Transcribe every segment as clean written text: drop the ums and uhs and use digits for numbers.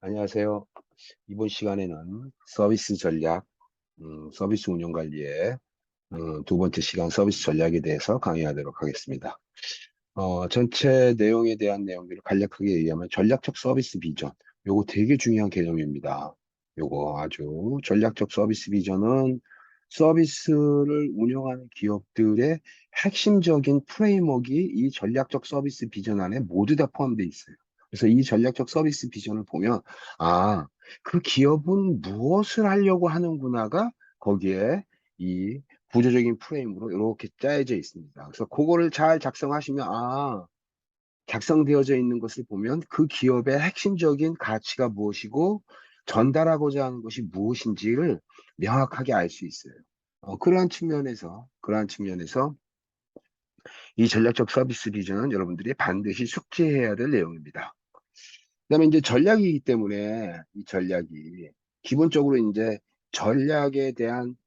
안녕하세요. 이번 시간에는 서비스 전략, 서비스 운영 관리의 두 번째 시간 서비스 전략에 대해서 강의하도록 하겠습니다. 전체 내용에 대한 내용들을 간략하게 얘기하면 전략적 서비스 비전. 요거 되게 중요한 개념입니다. 요거 아주 전략적 서비스 비전은 서비스를 운영하는 기업들의 핵심적인 프레임워크가 이 전략적 서비스 비전 안에 모두 다 포함되어 있어요. 그래서 이 전략적 서비스 비전을 보면, 아, 그 기업은 무엇을 하려고 하는구나가 거기에 이 구조적인 프레임으로 이렇게 짜여져 있습니다. 그래서 그거를 잘 작성하시면, 작성되어져 있는 것을 보면 그 기업의 핵심적인 가치가 무엇이고 전달하고자 하는 것이 무엇인지를 명확하게 알 수 있어요. 그러한 측면에서 이 전략적 서비스 비전은 여러분들이 반드시 숙지해야 될 내용입니다. 그다음에 이제 전략이기 때문에 이 전략이 기본적으로 이제 전략에 대한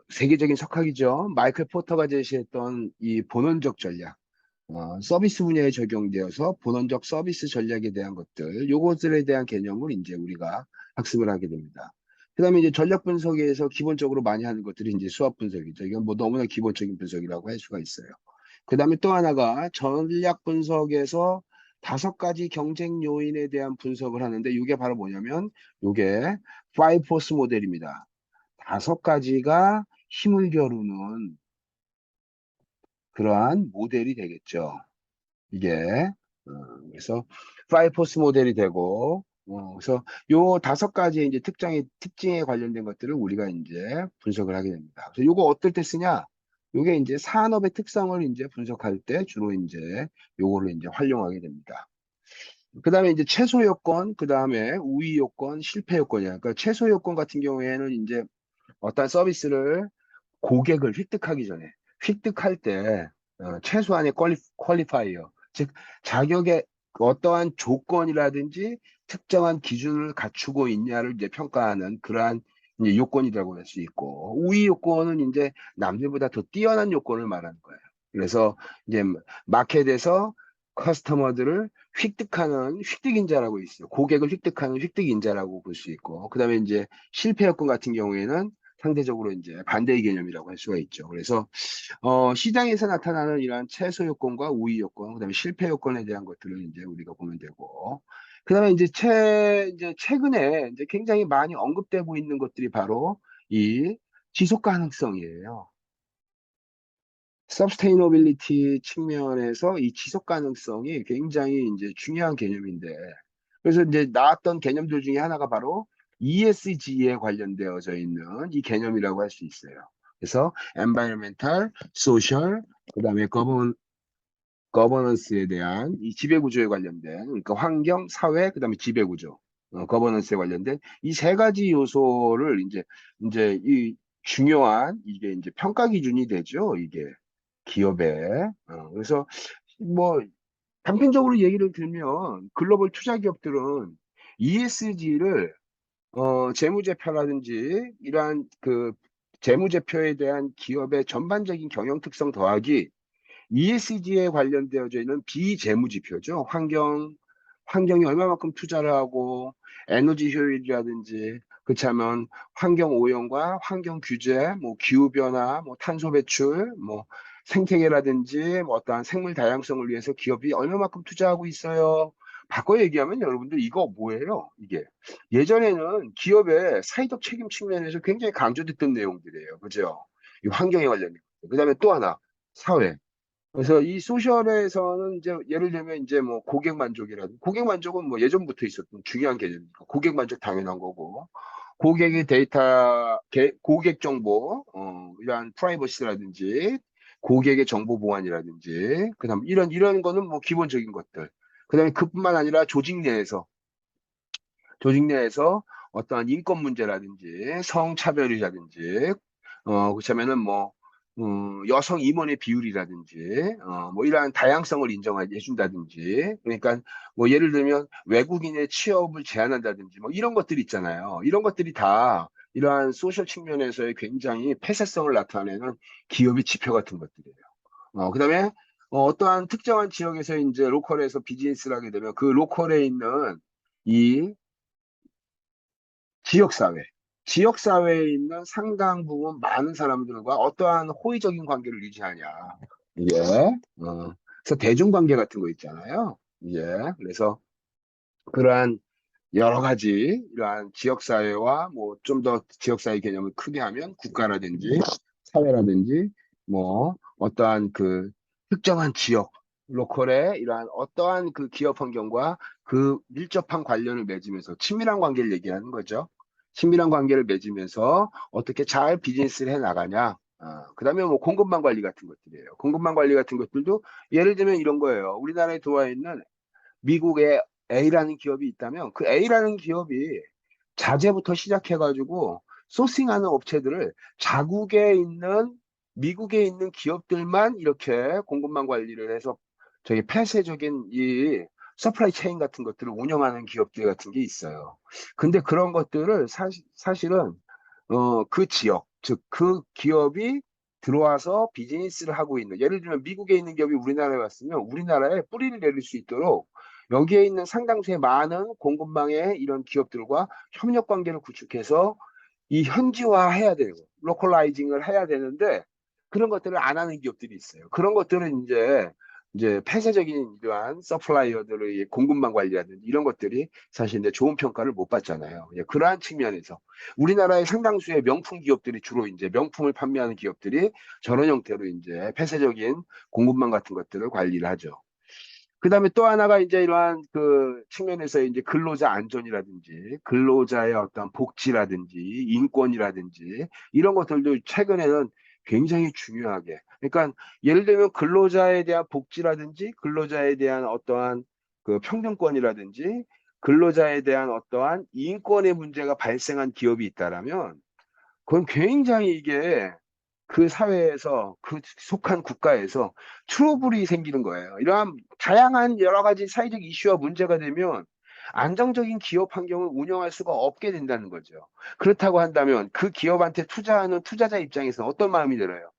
세계적인 석학이죠. 마이클 포터가 제시했던 이 본원적 전략, 서비스 분야에 적용되어서 본원적 서비스 전략에 대한 것들, 요것들에 대한 개념을 이제 우리가 학습을 하게 됩니다. 그다음에 이제 전략 분석에서 기본적으로 많이 하는 것들이 이제 수학 분석이죠. 이건 뭐 너무나 기본적인 분석이라고 할 수가 있어요. 그다음에 또 하나가 전략 분석에서 5가지 경쟁 요인에 대한 분석을 하는데 이게 바로 뭐냐면 이게 5포스 모델입니다. 5가지가 힘을 겨루는 그러한 모델이 되겠죠. 이게 그래서 5포스 모델이 되고 그래서 요 5가지의 이제 특징에 관련된 것들을 우리가 이제 분석을 하게 됩니다. 그래서 요거 어떨 때 쓰냐? 요게 이제 산업의 특성을 이제 분석할 때 주로 이제 요거를 이제 활용하게 됩니다. 그 다음에 이제 최소 요건, 그 다음에 우위 요건, 실패 요건이야. 그러니까 최소 요건 같은 경우에는 이제 어떤 서비스를 고객을 획득하기 전에 획득할 때 최소한의 퀄리파이어 즉 자격의 어떠한 조건이라든지 특정한 기준을 갖추고 있냐를 이제 평가하는 그러한 이제 요건이라고 할 수 있고 우위 요건은 이제 남들보다 더 뛰어난 요건을 말하는 거예요. 그래서 이제 마켓에서 커스터머들을 획득하는 획득인자라고 있어요. 고객을 획득하는 획득인자라고 볼 수 있고 그다음에 이제 실패 요건 같은 경우에는 상대적으로 이제 반대의 개념이라고 할 수가 있죠. 그래서 시장에서 나타나는 이러한 최소 요건과 우위 요건, 그다음에 실패 요건에 대한 것들을 이제 우리가 보면 되고, 그다음에 이제 최근에 이제 굉장히 많이 언급되고 있는 것들이 바로 이 지속 가능성이에요. 서스테이너빌리티 측면에서 이 지속 가능성이 굉장히 이제 중요한 개념인데, 그래서 이제 나왔던 개념들 중에 하나가 바로 ESG에 관련되어져 있는 이 개념이라고 할 수 있어요. 그래서 environmental, social, 그다음에 거버넌스에 대한 이 지배구조에 관련된 그러니까 환경, 사회, 그다음에 지배구조, 거버넌스에 관련된 이 3가지 요소를 이제 이 중요한 이게 이제 평가 기준이 되죠. 이게 기업에. 그래서 뭐 단편적으로 얘기를 들면 글로벌 투자 기업들은 ESG를 재무제표라든지 이러한 그 재무제표에 대한 기업의 전반적인 경영 특성 더하기 ESG에 관련되어져 있는 비재무지표죠. 환경이 얼마만큼 투자를 하고 에너지 효율이라든지 그렇지 않으면 환경 오염과 환경 규제, 뭐 기후 변화, 뭐 탄소 배출, 뭐 생태계라든지 뭐 어떠한 생물 다양성을 위해서 기업이 얼마만큼 투자하고 있어요. 바꿔 얘기하면 여러분들 이거 뭐예요? 이게 예전에는 기업의 사회적 책임 측면에서 굉장히 강조됐던 내용들이에요. 그죠? 이 환경에 관련된 것. 그다음에 또 하나 사회. 그래서 이 소셜에서는 이제 예를 들면 이제 뭐 고객 만족이라든지 고객 만족은 뭐 예전부터 있었던 중요한 개념이니까 고객 만족 당연한 거고 고객의 데이터 고객 정보 이러한 프라이버시라든지 고객의 정보 보안이라든지 그다음 이런 거는 뭐 기본적인 것들 그다음에 그뿐만 아니라 조직 내에서 어떠한 인권 문제라든지 성차별이라든지 그렇다면은 뭐 여성 임원의 비율이라든지 뭐 이러한 다양성을 인정해 준다든지 그러니까 뭐 예를 들면 외국인의 취업을 제한한다든지 뭐 이런 것들이 있잖아요. 이런 것들이 다 이러한 소셜 측면에서의 굉장히 폐쇄성을 나타내는 기업의 지표 같은 것들이에요. 그다음에 어떠한 특정한 지역에서 이제 로컬에서 비즈니스를 하게 되면 그 로컬에 있는 이 지역사회. 지역사회에 있는 상당 부분 많은 사람들과 어떠한 호의적인 관계를 유지하냐. 이게, 그래서 대중관계 같은 거 있잖아요. 이게, 그래서 그러한 여러 가지 이러한 지역사회와 뭐 좀 더 지역사회 개념을 크게 하면 국가라든지 사회라든지 뭐 어떠한 그 특정한 지역, 로컬의 이러한 어떠한 그 기업 환경과 그 밀접한 관련을 맺으면서 친밀한 관계를 얘기하는 거죠. 친밀한 관계를 맺으면서 어떻게 잘 비즈니스를 해 나가냐. 그다음에 뭐 공급망 관리 같은 것들이에요. 공급망 관리 같은 것들도 예를 들면 이런 거예요. 우리나라에 들어와 있는 미국에 A라는 기업이 있다면 그 A라는 기업이 자재부터 시작해가지고 소싱하는 업체들을 자국에 있는 미국에 있는 기업들만 이렇게 공급망 관리를 해서 저기 폐쇄적인 이 서플라이 체인 같은 것들을 운영하는 기업들 같은 게 있어요. 근데 그런 것들을 사실은 그 지역, 즉 그 기업이 들어와서 비즈니스를 하고 있는, 예를 들면 미국에 있는 기업이 우리나라에 왔으면 우리나라에 뿌리를 내릴 수 있도록 여기에 있는 상당수의 많은 공급망의 이런 기업들과 협력 관계를 구축해서 이 현지화 해야 되고 로컬라이징을 해야 되는데 그런 것들을 안 하는 기업들이 있어요. 그런 것들은 이제 폐쇄적인 이러한 서플라이어들의 공급망 관리라든지 이런 것들이 사실 이제 좋은 평가를 못 받잖아요. 예, 그러한 측면에서 우리나라의 상당수의 명품 기업들이 주로 이제 명품을 판매하는 기업들이 저런 형태로 이제 폐쇄적인 공급망 같은 것들을 관리를 하죠. 그다음에 또 하나가 이제 이러한 그 측면에서 이제 근로자 안전이라든지 근로자의 어떤 복지라든지 인권이라든지 이런 것들도 최근에는 굉장히 중요하게. 그러니까 예를 들면 근로자에 대한 복지라든지 근로자에 대한 어떠한 그 평등권이라든지 근로자에 대한 어떠한 인권의 문제가 발생한 기업이 있다라면 그건 굉장히 이게 그 사회에서 그 속한 국가에서 트러블이 생기는 거예요. 이러한 다양한 여러 가지 사회적 이슈와 문제가 되면 안정적인 기업 환경을 운영할 수가 없게 된다는 거죠. 그렇다고 한다면 그 기업한테 투자하는 투자자 입장에서 어떤 마음이 들어요?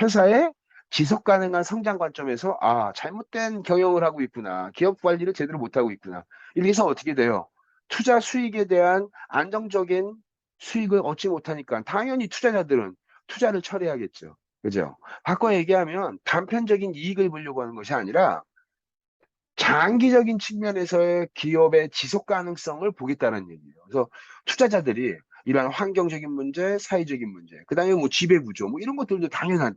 회사의 지속 가능한 성장 관점에서 잘못된 경영을 하고 있구나. 기업 관리를 제대로 못하고 있구나. 이렇게 해서 어떻게 돼요? 투자 수익에 대한 안정적인 수익을 얻지 못하니까 당연히 투자자들은 투자를 철회하겠죠. 그죠? 바꿔 얘기하면 단편적인 이익을 보려고 하는 것이 아니라 장기적인 측면에서의 기업의 지속 가능성을 보겠다는 얘기예요. 그래서 투자자들이 이러한 환경적인 문제, 사회적인 문제, 그다음에 뭐 지배구조, 뭐 이런 것들도 당연한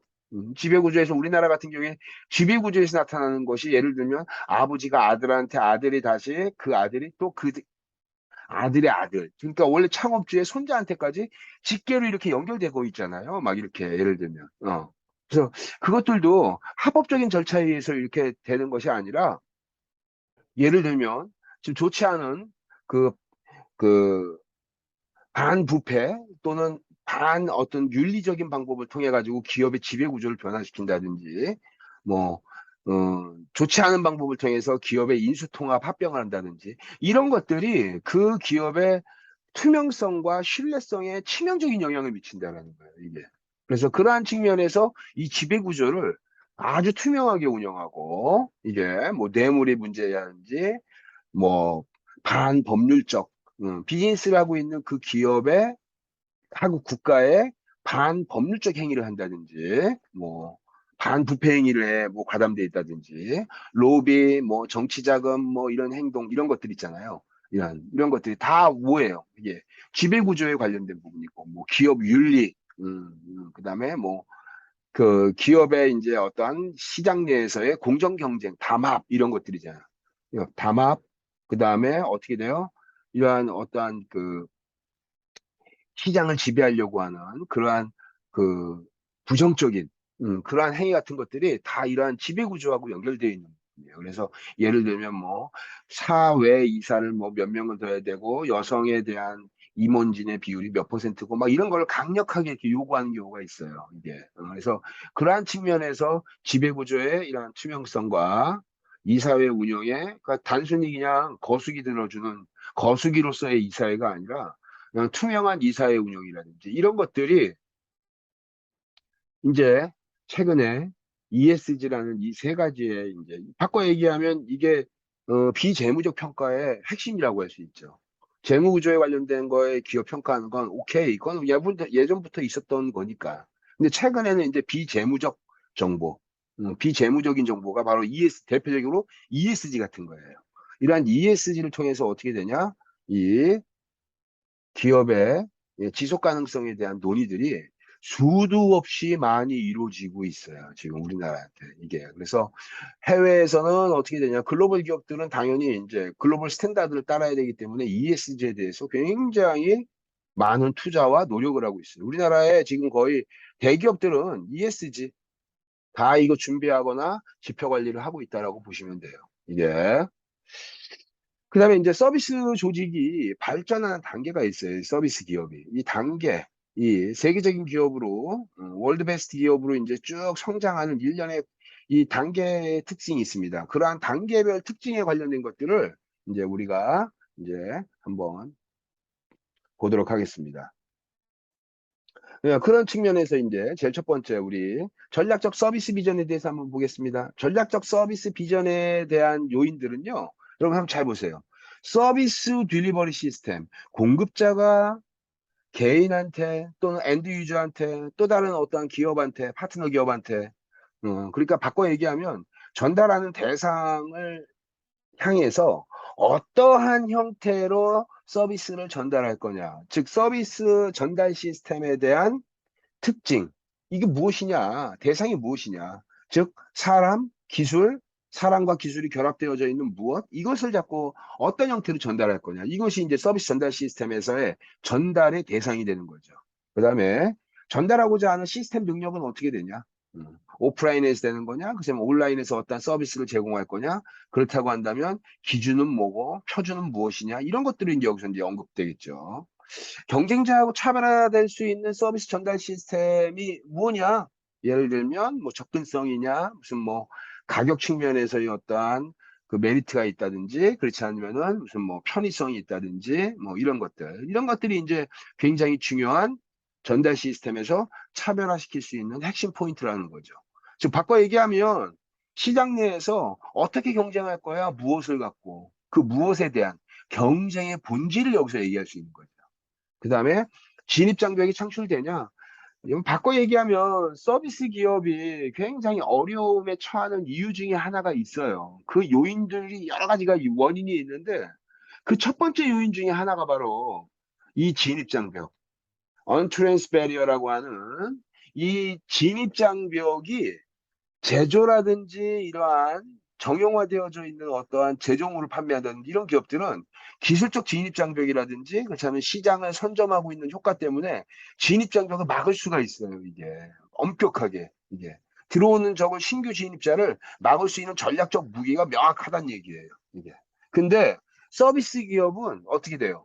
지배구조에서 우리나라 같은 경우에 지배구조에서 나타나는 것이 예를 들면 아버지가 아들한테 아들이 다시 그 아들이 또 그 아들의 아들. 그러니까 원래 창업주의 손자한테까지 직계로 이렇게 연결되고 있잖아요. 막 이렇게 예를 들면. 그래서 그것들도 합법적인 절차에 의해서 이렇게 되는 것이 아니라 예를 들면 지금 좋지 않은 그, 그 반부패 또는 반 어떤 윤리적인 방법을 통해 가지고 기업의 지배 구조를 변화시킨다든지 뭐 좋지 않은 방법을 통해서 기업의 인수통합 합병을 한다든지 이런 것들이 그 기업의 투명성과 신뢰성에 치명적인 영향을 미친다는 거예요, 이게. 그래서 그러한 측면에서 이 지배 구조를 아주 투명하게 운영하고 이게 뭐 뇌물의 문제라든지 뭐 반법률적 비즈니스를 하고 있는 그 기업의 하고 국가의 반법률적 행위를 한다든지 뭐 반부패 행위를 해 뭐 과담돼 있다든지 로비 뭐 정치 자금 뭐 이런 행동 이런 것들 있잖아요. 이런 것들이 다 뭐예요? 이게 지배 구조에 관련된 부분이고 뭐 기업 윤리 그다음에 뭐 그 기업의 이제 어떠한 시장 내에서의 공정 경쟁, 담합 이런 것들이잖아요. 담합 그다음에 어떻게 돼요? 이러한 어떠한 그 시장을 지배하려고 하는 그러한 그 부정적인 그러한 행위 같은 것들이 다 이러한 지배 구조하고 연결되어 있는 거예요. 그래서 예를 들면 뭐 사회 이사를 뭐 몇 명을 둬야 되고 여성에 대한 임원진의 비율이 몇 퍼센트고 막 이런 걸 강력하게 이렇게 요구하는 경우가 있어요. 이게 그래서 그러한 측면에서 지배 구조의 이러한 투명성과 이사회 운영에 그러니까 단순히 그냥 거수기 들어주는 거수기로서의 이사회가 아니라 그냥 투명한 이사회 운영이라든지 이런 것들이 이제 최근에 ESG라는 이 세 가지의 이제 바꿔 얘기하면 이게 비재무적 평가의 핵심이라고 할 수 있죠. 재무 구조에 관련된 거에 기업 평가하는 건 오케이. 그건 예전부터 있었던 거니까. 근데 최근에는 이제 비재무적 정보, 비재무적인 정보가 바로 대표적으로 ESG 같은 거예요. 이러한 ESG를 통해서 어떻게 되냐? 이 기업의 지속 가능성에 대한 논의들이 수도 없이 많이 이루어지고 있어요. 지금 우리나라한테 이게. 그래서 해외에서는 어떻게 되냐? 글로벌 기업들은 당연히 이제 글로벌 스탠다드를 따라야 되기 때문에 ESG에 대해서 굉장히 많은 투자와 노력을 하고 있어요. 우리나라에 지금 거의 대기업들은 ESG 다 이거 준비하거나 지표 관리를 하고 있다라고 보시면 돼요. 이게. 그다음에 이제 서비스 조직이 발전하는 단계가 있어요. 서비스 기업이. 이 단계, 이 세계적인 기업으로, 월드 베스트 기업으로 이제 쭉 성장하는 일련의 이 단계의 특징이 있습니다. 그러한 단계별 특징에 관련된 것들을 이제 우리가 이제 한번 보도록 하겠습니다. 그런 측면에서 이제 제일 첫 번째 우리 전략적 서비스 비전에 대해서 한번 보겠습니다. 전략적 서비스 비전에 대한 요인들은요. 여러분 한번 잘 보세요. 서비스 딜리버리 시스템, 공급자가 개인한테 또는 엔드 유저한테 또 다른 어떠한 기업한테 파트너 기업한테 그러니까 바꿔 얘기하면 전달하는 대상을 향해서 어떠한 형태로 서비스를 전달할 거냐. 즉 서비스 전달 시스템에 대한 특징. 이게 무엇이냐? 대상이 무엇이냐? 즉, 사람과 기술이 결합되어져 있는 무엇? 이것을 잡고 어떤 형태로 전달할 거냐? 이것이 이제 서비스 전달 시스템에서의 전달의 대상이 되는 거죠. 그 다음에 전달하고자 하는 시스템 능력은 어떻게 되냐? 오프라인에서 되는 거냐? 그다음에 온라인에서 어떤 서비스를 제공할 거냐? 그렇다고 한다면 기준은 뭐고 표준은 무엇이냐? 이런 것들이 이제 여기서 이제 언급되겠죠. 경쟁자하고 차별화될 수 있는 서비스 전달 시스템이 뭐냐? 예를 들면 뭐 접근성이냐, 무슨 뭐 가격 측면에서의 어떠한 그 메리트가 있다든지, 그렇지 않으면은 무슨 뭐 편의성이 있다든지, 뭐 이런 것들이 이제 굉장히 중요한 전달 시스템에서 차별화시킬 수 있는 핵심 포인트라는 거죠. 즉 바꿔 얘기하면 시장 내에서 어떻게 경쟁할 거야? 무엇을 갖고 그 무엇에 대한 경쟁의 본질을 여기서 얘기할 수 있는 거죠. 그 다음에 진입장벽이 창출되냐? 이건 바꿔 얘기하면 서비스 기업이 굉장히 어려움에 처하는 이유 중에 하나가 있어요. 그 요인들이 여러 가지가 원인이 있는데 그 첫 번째 요인 중에 하나가 바로 이 진입장벽, entrance barrier라고 하는 이 진입장벽이 제조라든지 이러한 정형화되어져 있는 어떠한 제조물을 판매하는 이런 기업들은 기술적 진입장벽이라든지 그렇지 않으면 시장을 선점하고 있는 효과 때문에 진입장벽을 막을 수가 있어요. 이게 엄격하게 이게 들어오는 적을 신규 진입자를 막을 수 있는 전략적 무기가 명확하다는 얘기예요. 이게 근데 서비스 기업은 어떻게 돼요?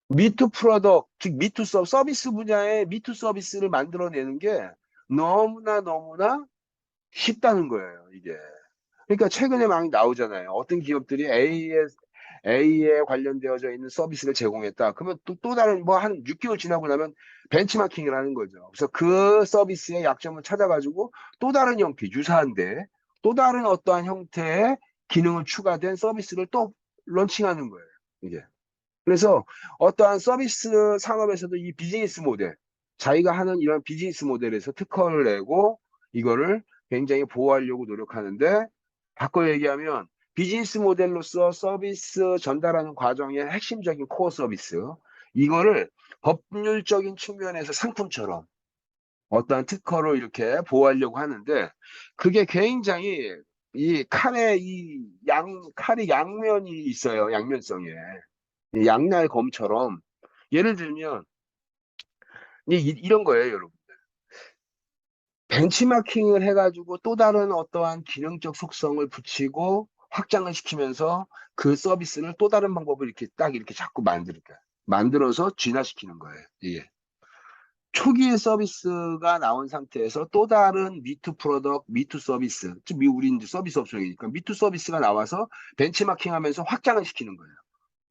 미투 프로덕트, 즉 미투 서비스 분야의 미투 서비스를 만들어내는 게 너무나 쉽다는 거예요, 이게. 그러니까 최근에 막 나오잖아요. 어떤 기업들이 A에 관련되어져 있는 서비스를 제공했다. 그러면 또 다른 뭐 한 6개월 지나고 나면 벤치마킹을 하는 거죠. 그래서 그 서비스의 약점을 찾아가지고 또 다른 형태, 유사한데 또 다른 어떠한 형태의 기능을 추가된 서비스를 또 런칭하는 거예요, 이게. 그래서 어떠한 서비스 산업에서도 이 비즈니스 모델, 자기가 하는 이런 비즈니스 모델에서 특허를 내고 이거를 굉장히 보호하려고 노력하는데 바꿔 얘기하면 비즈니스 모델로서 서비스 전달하는 과정의 핵심적인 코어 서비스, 이거를 법률적인 측면에서 상품처럼 어떠한 특허로 이렇게 보호하려고 하는데 그게 굉장히 칼의 양면이 있어요. 양면성에. 이 양날검처럼 예를 들면 이런 거예요, 여러분. 벤치마킹을 해가지고 또 다른 어떠한 기능적 속성을 붙이고 확장을 시키면서 그 서비스를 또 다른 방법을 이렇게 딱 이렇게 자꾸 만들어서 진화시키는 거예요. 이게 초기의 서비스가 나온 상태에서 또 다른 미투 프로덕트, 미투 서비스, 즉 우리 이제 서비스 업종이니까 미투 서비스가 나와서 벤치마킹하면서 확장을 시키는 거예요.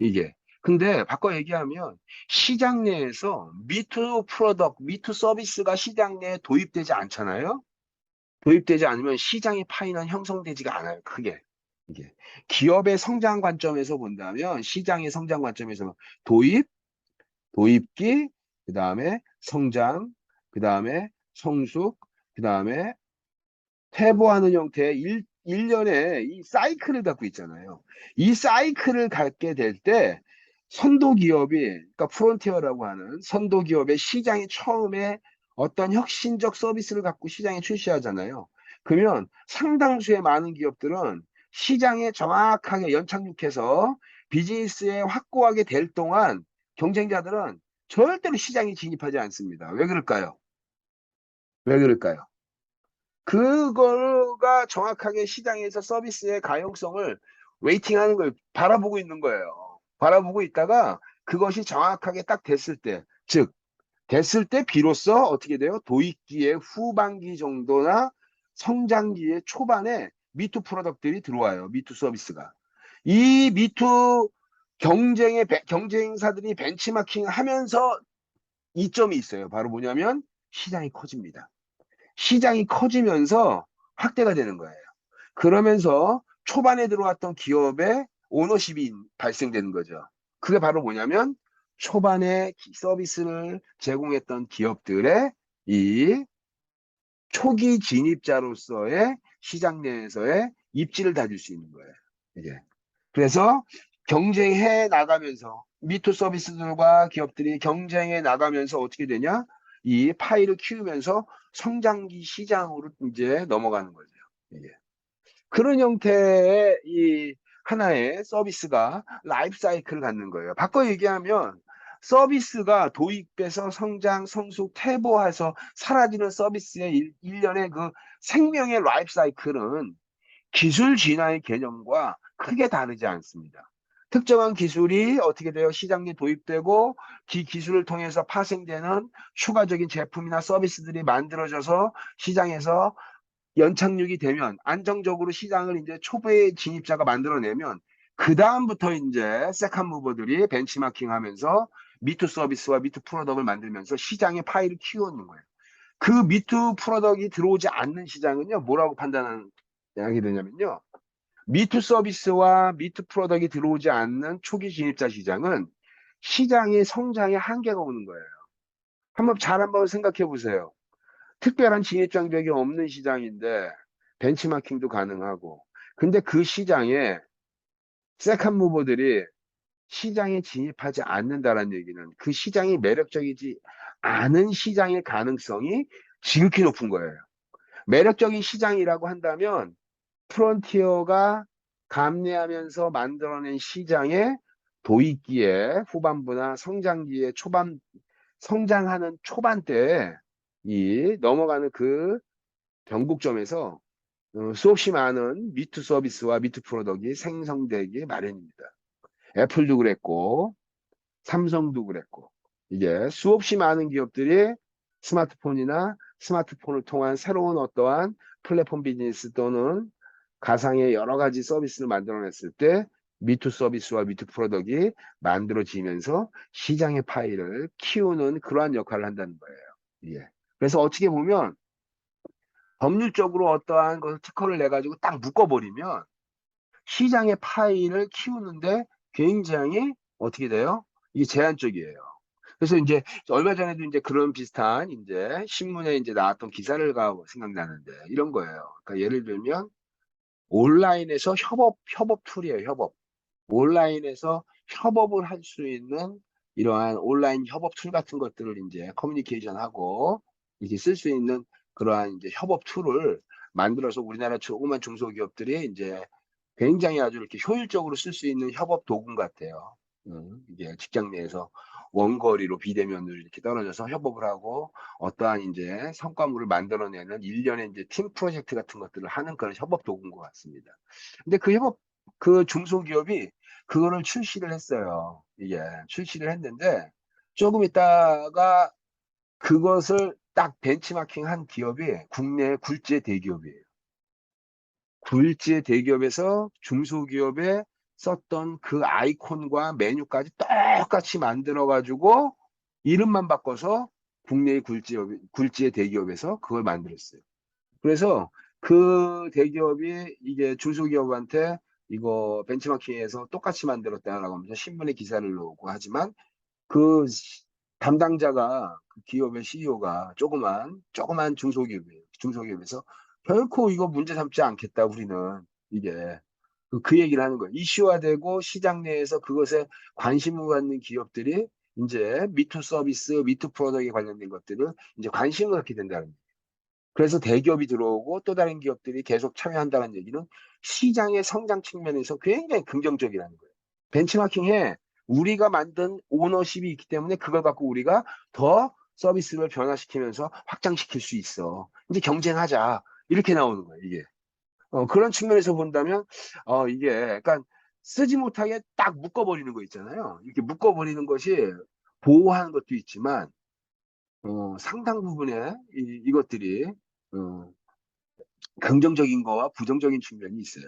이게. 근데 바꿔 얘기하면 시장 내에서 미투 프로덕트, 미투 서비스가 시장 내에 도입되지 않잖아요. 도입되지 않으면 시장의 파이는 형성되지가 않아요. 크게. 이게 기업의 성장 관점에서 본다면 시장의 성장 관점에서 도입, 도입기, 그 다음에 성장, 그 다음에 성숙, 그 다음에 퇴보하는 형태의 일련의 이 사이클을 갖고 있잖아요. 이 사이클을 갖게 될 때 선도 기업이, 그러니까 프론티어라고 하는 선도 기업의 시장이 처음에 어떤 혁신적 서비스를 갖고 시장에 출시하잖아요. 그러면 상당수의 많은 기업들은 시장에 정확하게 연착륙해서 비즈니스에 확고하게 될 동안 경쟁자들은 절대로 시장에 진입하지 않습니다. 왜 그럴까요? 왜 그럴까요? 그거가 정확하게 시장에서 서비스의 가용성을 웨이팅하는 걸 바라보고 있는 거예요. 바라보고 있다가 그것이 정확하게 딱 됐을 때, 즉 됐을 때 비로소 어떻게 돼요? 도입기의 후반기 정도나 성장기의 초반에 미투 프로덕트들이 들어와요. 미투 서비스가. 이 미투 경쟁사들이 벤치마킹 하면서 이점이 있어요. 바로 뭐냐면 시장이 커집니다. 시장이 커지면서 확대가 되는 거예요. 그러면서 초반에 들어왔던 기업의 오너십이 발생되는 거죠. 그게 바로 뭐냐면 초반에 서비스를 제공했던 기업들의 이 초기 진입자로서의 시장 내에서의 입지를 다질 수 있는 거예요. 이게. 그래서 경쟁해 나가면서 미투 서비스들과 기업들이 경쟁해 나가면서 어떻게 되냐? 이 파이를 키우면서 성장기 시장으로 이제 넘어가는 거죠. 이게. 그런 형태의 이 하나의 서비스가 라이프 사이클을 갖는 거예요. 바꿔 얘기하면 서비스가 도입돼서 성장, 성숙, 퇴보해서 사라지는 서비스의 일련의 그 생명의 라이프 사이클은 기술 진화의 개념과 크게 다르지 않습니다. 특정한 기술이 어떻게 돼요? 시장에 도입되고 그 기술을 통해서 파생되는 추가적인 제품이나 서비스들이 만들어져서 시장에서 연착륙이 되면 안정적으로 시장을 이제 초보의 진입자가 만들어내면 그 다음부터 이제 세컨 무버들이 벤치마킹 하면서 미투 서비스와 미투 프로덕트를 만들면서 시장의 파이를 키우는 거예요. 그 미투 프로덕트가 들어오지 않는 시장은요, 뭐라고 판단하게 되냐면요. 미투 서비스와 미투 프로덕트가 들어오지 않는 초기 진입자 시장은 시장의 성장에 한계가 오는 거예요. 한번 생각해 보세요. 특별한 진입 장벽이 없는 시장인데 벤치마킹도 가능하고 근데 그 시장에 세컨 무버들이 시장에 진입하지 않는다는 얘기는 그 시장이 매력적이지 않은 시장의 가능성이 지극히 높은 거예요. 매력적인 시장이라고 한다면 프론티어가 감내하면서 만들어낸 시장의 도입기의 후반부나 성장기의 초반 성장하는 초반 때에 이 넘어가는 그 변곡점에서 수없이 많은 미투 서비스와 미투 프로덕트가 생성되기 마련입니다. 애플도 그랬고 삼성도 그랬고 이게 수없이 많은 기업들이 스마트폰이나 스마트폰을 통한 새로운 어떠한 플랫폼 비즈니스 또는 가상의 여러 가지 서비스를 만들어냈을 때 미투 서비스와 미투 프로덕트가 만들어지면서 시장의 파이를 키우는 그러한 역할을 한다는 거예요. 예. 그래서 어떻게 보면 법률적으로 어떠한 것을 특허를 내 가지고 딱 묶어버리면 시장의 파이를 키우는데 굉장히 어떻게 돼요? 이게 제한적이에요. 그래서 이제 얼마 전에도 이제 그런 비슷한 이제 신문에 이제 나왔던 기사를 생각나는데 이런 거예요. 그러니까 예를 들면 온라인에서 협업 툴이에요. 협업. 온라인에서 협업을 할 수 있는 이러한 온라인 협업 툴 같은 것들을 이제 커뮤니케이션하고 이렇게 쓸 수 있는 그러한 이제 협업 툴을 만들어서 우리나라 조그만 중소기업들이 이제 굉장히 아주 이렇게 효율적으로 쓸 수 있는 협업 도구 같아요. 이게 직장 내에서 원거리로 비대면으로 이렇게 떨어져서 협업을 하고 어떠한 이제 성과물을 만들어내는 일련의 이제 팀 프로젝트 같은 것들을 하는 그런 협업 도구인 것 같습니다. 근데 그 중소기업이 그거를 출시를 했어요. 이게 출시를 했는데 조금 있다가 그것을 딱 벤치마킹 한 기업이 국내 굴지의 대기업이에요. 굴지의 대기업에서 중소기업에 썼던 그 아이콘과 메뉴까지 똑같이 만들어가지고 이름만 바꿔서 국내의 굴지의 대기업에서 그걸 만들었어요. 그래서 그 대기업이 이게 중소기업한테 이거 벤치마킹에서 똑같이 만들었다라고 하면서 신문에 기사를 넣고 하지만 그 담당자가 그 기업의 CEO가 조그만 중소기업에서 결코 이거 문제 삼지 않겠다 우리는 이게 그 얘기를 하는 거예요. 이슈화되고 시장 내에서 그것에 관심을 갖는 기업들이 이제 미투 서비스, 미투 프로덕트에 관련된 것들을 이제 관심을 갖게 된다는 거예요. 그래서 대기업이 들어오고 또 다른 기업들이 계속 참여한다는 얘기는 시장의 성장 측면에서 굉장히 긍정적이라는 거예요. 벤치마킹에 우리가 만든 오너십이 있기 때문에 그걸 갖고 우리가 더 서비스를 변화시키면서 확장시킬 수 있어. 이제 경쟁하자. 이렇게 나오는 거예요, 이게. 그런 측면에서 본다면, 이게 약간 쓰지 못하게 딱 묶어버리는 거 있잖아요. 이렇게 묶어버리는 것이 보호하는 것도 있지만, 상당 부분의 이것들이, 어, 긍정적인 거와 부정적인 측면이 있어요.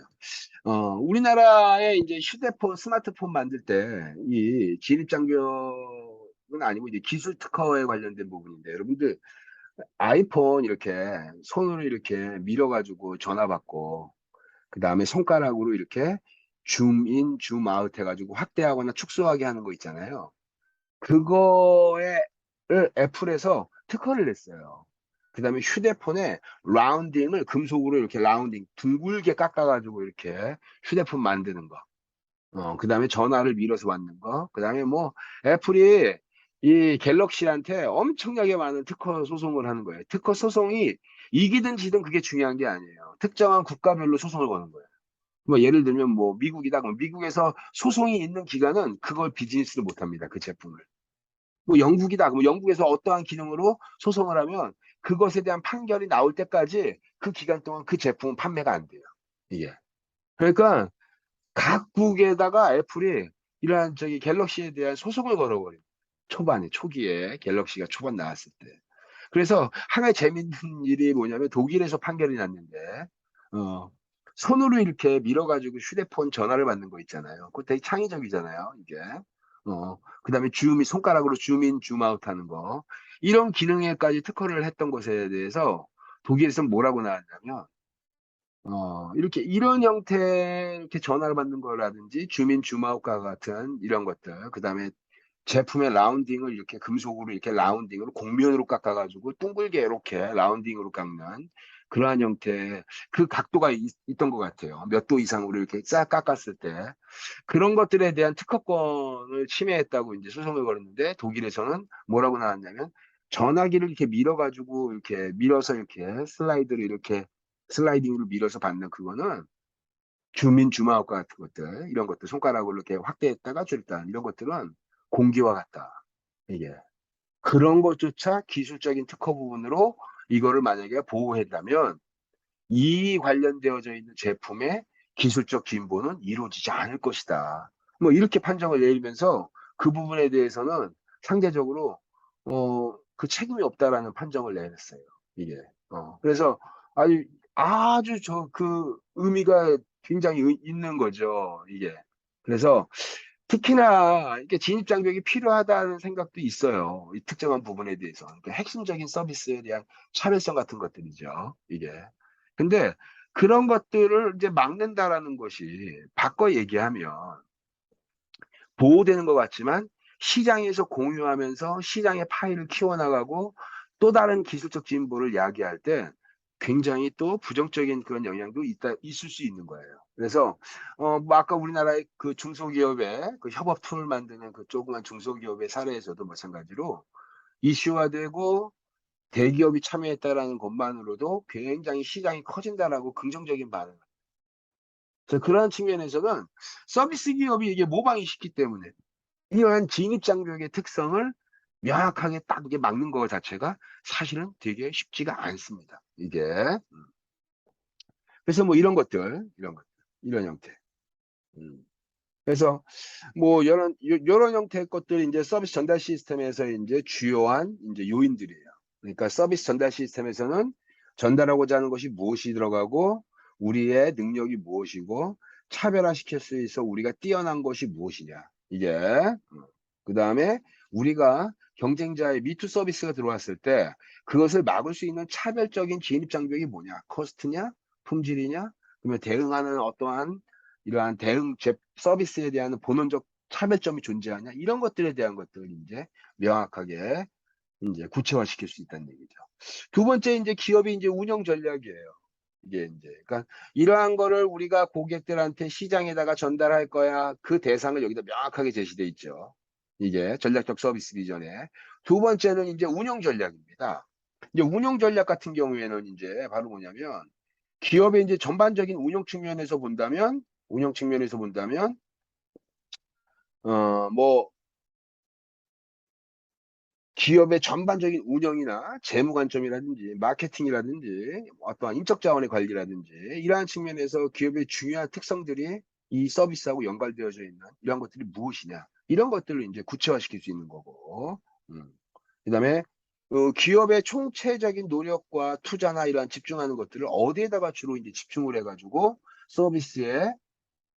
우리나라의 이제 휴대폰, 스마트폰 만들 때, 이 진입장벽은 아니고, 이제 기술 특허에 관련된 부분인데, 여러분들, 아이폰 이렇게 손으로 이렇게 밀어가지고 전화 받고, 그 다음에 손가락으로 이렇게 줌인, 줌아웃 해가지고 확대하거나 축소하게 하는 거 있잖아요. 그거에 애플에서 특허를 냈어요. 그 다음에 휴대폰에 라운딩을 금속으로 이렇게 라운딩, 둥글게 깎아가지고 이렇게 휴대폰 만드는 거. 그 다음에 전화를 밀어서 받는 거. 그 다음에 뭐 애플이 이 갤럭시한테 엄청나게 많은 특허 소송을 하는 거예요. 특허 소송이 이기든 지든 그게 중요한 게 아니에요. 특정한 국가별로 소송을 거는 거예요. 뭐 예를 들면 뭐 미국이다. 그럼 미국에서 소송이 있는 기간은 그걸 비즈니스를 못 합니다. 그 제품을. 뭐 영국이다. 그럼 영국에서 어떠한 기능으로 소송을 하면 그것에 대한 판결이 나올 때까지 그 기간 동안 그 제품은 판매가 안 돼요. 이게. 그러니까 각국에다가 애플이 이러한 저기 갤럭시에 대한 소송을 걸어버려요. 초기에 갤럭시가 초반 나왔을 때. 그래서 하나의 재밌는 일이 뭐냐면 독일에서 판결이 났는데, 어, 손으로 이렇게 밀어가지고 휴대폰 전화를 받는 거 있잖아요. 그거 되게 창의적이잖아요, 이게. 그 다음에 손가락으로 줌인, 줌아웃 하는 거. 이런 기능에까지 특허를 했던 것에 대해서 독일에서는 뭐라고 나왔냐면, 이렇게 이런 형태 이렇게 전화를 받는 거라든지 주민 주마우카 같은 이런 것들, 그 다음에 제품의 라운딩을 이렇게 금속으로 이렇게 라운딩으로 곡면으로 깎아가지고 둥글게 이렇게 라운딩으로 깎는 그러한 형태, 그 각도가 있던 것 같아요. 몇 도 이상으로 이렇게 싹 깎았을 때 그런 것들에 대한 특허권을 침해했다고 이제 소송을 걸었는데 독일에서는 뭐라고 나왔냐면 전화기를 이렇게 밀어가지고 이렇게 밀어서 이렇게 슬라이드를 이렇게 슬라이딩으로 밀어서 받는 그거는 주민 주마업과 같은 것들 이런 것들 손가락으로 이렇게 확대했다가 줄였다 이런 것들은 공기와 같다. 이게 그런 것조차 기술적인 특허 부분으로 이거를 만약에 보호했다면 이 관련되어져 있는 제품의 기술적 진보는 이루어지지 않을 것이다. 뭐 이렇게 판정을 내리면서 그 부분에 대해서는 상대적으로 그 책임이 없다라는 판정을 내렸어요. 이게 그래서 아주 저 그 의미가 굉장히 있는 거죠. 이게 그래서 특히나 이렇게 진입 장벽이 필요하다는 생각도 있어요. 이 특정한 부분에 대해서. 그러니까 핵심적인 서비스에 대한 차별성 같은 것들이죠. 이게. 근데 그런 것들을 이제 막는다라는 것이 바꿔 얘기하면 보호되는 것 같지만 시장에서 공유하면서 시장의 파이를 키워나가고 또 다른 기술적 진보를 야기할 때 굉장히 또 부정적인 그런 영향도 있을 수 있는 거예요. 그래서, 뭐 아까 우리나라의 그 중소기업의 그 협업 툴을 만드는 그 조그만 중소기업의 사례에서도 마찬가지로 이슈화되고 대기업이 참여했다라는 것만으로도 굉장히 시장이 커진다라고 긍정적인 반응을. 그래서 그러한 측면에서는 서비스 기업이 이게 모방이 쉽기 때문에 이러한 진입장벽의 특성을 명확하게 딱 이게 막는 것 자체가 사실은 되게 쉽지가 않습니다. 이게. 그래서 뭐 이런 형태. 음. 그래서 뭐 이런 형태의 것들이 이제 서비스 전달 시스템에서 이제 주요한 이제 요인들이에요. 그러니까 서비스 전달 시스템에서는 전달하고자 하는 것이 무엇이 들어가고 우리의 능력이 무엇이고 차별화시킬 수 있어 우리가 뛰어난 것이 무엇이냐. 이게 그 다음에 우리가 경쟁자의 미투 서비스가 들어왔을 때 그것을 막을 수 있는 차별적인 진입 장벽이 뭐냐? 코스트냐? 품질이냐? 그러면 대응하는 어떠한 이러한 대응 서비스에 대한 본원적 차별점이 존재하냐 이런 것들에 대한 것들을 이제 명확하게 이제 구체화시킬 수 있다는 얘기죠. 두 번째 이제 기업의 이제 운영 전략이에요. 이게 이제 그러니까 이러한 거를 우리가 고객들한테 시장에다가 전달할 거야. 그 대상을 여기다 명확하게 제시돼 있죠. 이게 전략적 서비스 비전에. 두 번째는 이제 운영 전략입니다. 이제 운영 전략 같은 경우에는 이제 바로 뭐냐면 기업의 이제 전반적인 운영 측면에서 본다면 뭐 기업의 전반적인 운영이나 재무 관점이라든지 마케팅이라든지 어떠한 인적 자원의 관리라든지 이러한 측면에서 기업의 중요한 특성들이 이 서비스하고 연관되어져 있는 이러한 것들이 무엇이냐 이런 것들을 이제 구체화시킬 수 있는 거고 그다음에 기업의 총체적인 노력과 투자나 이러한 집중하는 것들을 어디에다가 주로 이제 집중을 해가지고 서비스에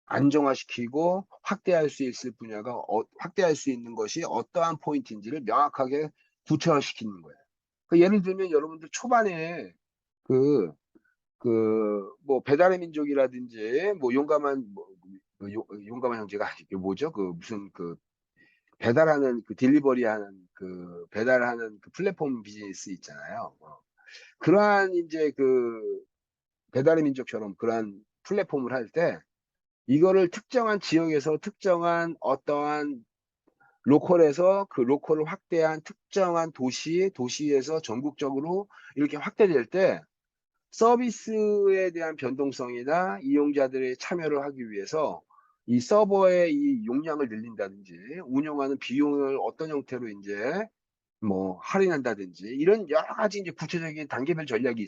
안정화시키고 확대할 수 있을 분야가 확대할 수 있는 것이 어떠한 포인트인지를 명확하게 구체화시키는 거예요. 그 예를 들면 여러분들 초반에 그 뭐 배달의 민족이라든지 뭐 용감한 용감한 형제가 아니고 뭐죠? 그 무슨 그 배달하는 그 딜리버리하는 그 배달하는 그 플랫폼 비즈니스 있잖아요. 그러한 이제 그 배달의 민족처럼 그러한 플랫폼을 할때 이거를 특정한 지역에서 특정한 어떠한 로컬에서 그 로컬을 확대한 특정한 도시에서 전국적으로 이렇게 확대될 때 서비스에 대한 변동성이나 이용자들의 참여를 하기 위해서 이 서버의 이 용량을 늘린다든지 운영하는 비용을 어떤 형태로 이제 뭐 할인한다든지 이런 여러 가지 이제 구체적인 단계별 전략이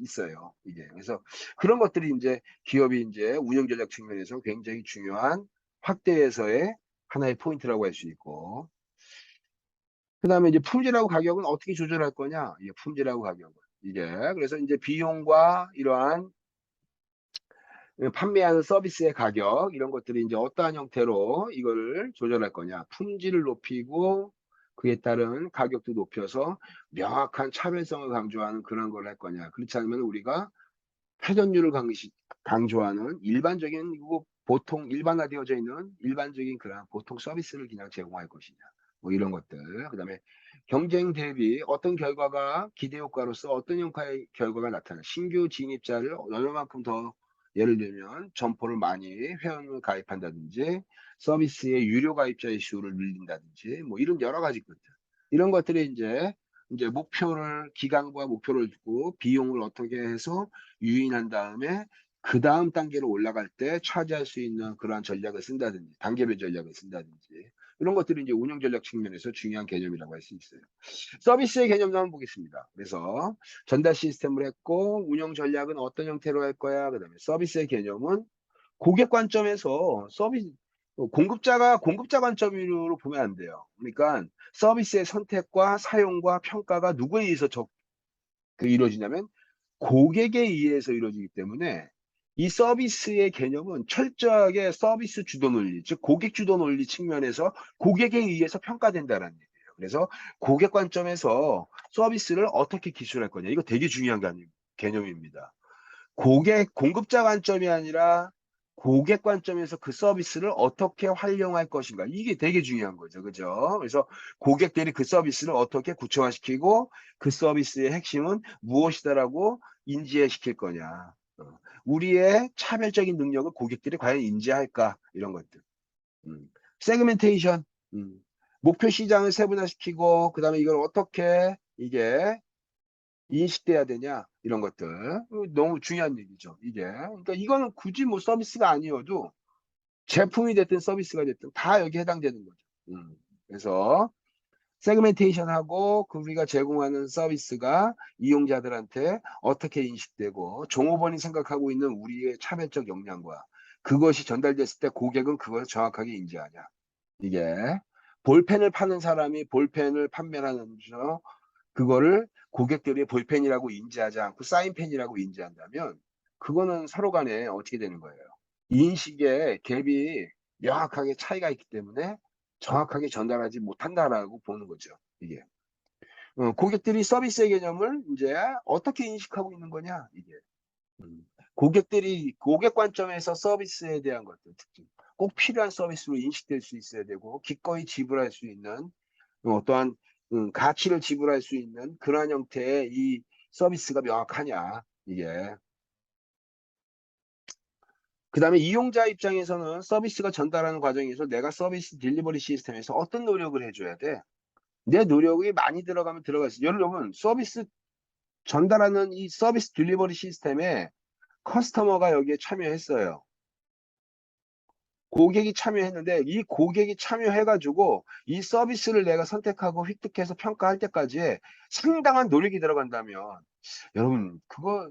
있어요. 이게 그래서 그런 것들이 이제 기업이 이제 운영 전략 측면에서 굉장히 중요한 확대에서의 하나의 포인트라고 할 수 있고 그다음에 이제 품질하고 가격은 어떻게 조절할 거냐? 이게 품질하고 가격은 이게 그래서 이제 비용과 이러한 판매하는 서비스의 가격 이런 것들이 이제 어떠한 형태로 이걸 조절할 거냐 품질을 높이고 그에 따른 가격도 높여서 명확한 차별성을 강조하는 그런 걸 할 거냐 그렇지 않으면 우리가 회전율을 강조하는 일반적인 보통 일반화되어져 있는 일반적인 그런 보통 서비스를 그냥 제공할 것이냐 뭐 이런 것들 그다음에 경쟁 대비 어떤 결과가 기대 효과로서 어떤 형태의 결과가 나타나 신규 진입자를 얼마만큼 더 예를 들면 점포를 많이 회원을 가입한다든지 서비스의 유료 가입자의 수를 늘린다든지 뭐 이런 여러 가지 것들 이런 것들이 이제 목표를 기간과 목표를 두고 비용을 어떻게 해서 유인한 다음에 그 다음 단계로 올라갈 때 차지할 수 있는 그러한 전략을 쓴다든지 단계별 전략을 쓴다든지 이런 것들이 이제 운영 전략 측면에서 중요한 개념이라고 할 수 있어요. 서비스의 개념도 한번 보겠습니다. 그래서 전달 시스템을 했고 운영 전략은 어떤 형태로 할 거야. 그다음에 서비스의 개념은 고객 관점에서 공급자 관점으로 보면 안 돼요. 그러니까 서비스의 선택과 사용과 평가가 누구에 의해서 이루어지냐면 고객에 의해서 이루어지기 때문에 이 서비스의 개념은 철저하게 서비스 주도 논리, 즉 고객 주도 논리 측면에서 고객에 의해서 평가된다는 얘기예요. 그래서 고객 관점에서 서비스를 어떻게 기술할 거냐. 이거 되게 중요한 개념입니다. 공급자 관점이 아니라 고객 관점에서 그 서비스를 어떻게 활용할 것인가. 이게 되게 중요한 거죠. 그죠? 그래서 고객들이 그 서비스를 어떻게 구체화시키고 그 서비스의 핵심은 무엇이다라고 인지시킬 거냐. 우리의 차별적인 능력을 고객들이 과연 인지할까? 이런 것들. 세그멘테이션. 음. 목표 시장을 세분화시키고, 그 다음에 이걸 어떻게 이게 인식돼야 되냐 이런 것들 너무 중요한 얘기죠 이게 그러니까 이거는 굳이 뭐 서비스가 아니어도 제품이 됐든 서비스가 됐든 다 여기 해당되는 거죠 그래서 세그멘테이션하고 그 우리가 제공하는 서비스가 이용자들한테 어떻게 인식되고 종업원이 생각하고 있는 우리의 차별적 역량과 그것이 전달됐을 때 고객은 그것을 정확하게 인지하냐 이게 볼펜을 파는 사람이 볼펜을 판매하는 그거를 고객들이 볼펜이라고 인지하지 않고 사인펜이라고 인지한다면 그거는 서로 간에 어떻게 되는 거예요? 인식의 갭이 명확하게 차이가 있기 때문에 정확하게 전달하지 못한다라고 보는 거죠. 이게. 고객들이 서비스의 개념을 이제 어떻게 인식하고 있는 거냐, 이게. 음. 고객 관점에서 서비스에 대한 것들, 특징. 꼭 필요한 서비스로 인식될 수 있어야 되고, 기꺼이 지불할 수 있는, 또한, 가치를 지불할 수 있는 그러한 형태의 이 서비스가 명확하냐, 이게. 그 다음에 이용자 입장에서는 서비스가 전달하는 과정에서 내가 서비스 딜리버리 시스템에서 어떤 노력을 해줘야 돼? 내 노력이 많이 들어가면 들어갔어. 여러분, 서비스 전달하는 이 서비스 딜리버리 시스템에 커스터머가 여기에 참여했어요. 고객이 참여했는데 이 고객이 참여해가지고 이 서비스를 내가 선택하고 획득해서 평가할 때까지 상당한 노력이 들어간다면 여러분 그거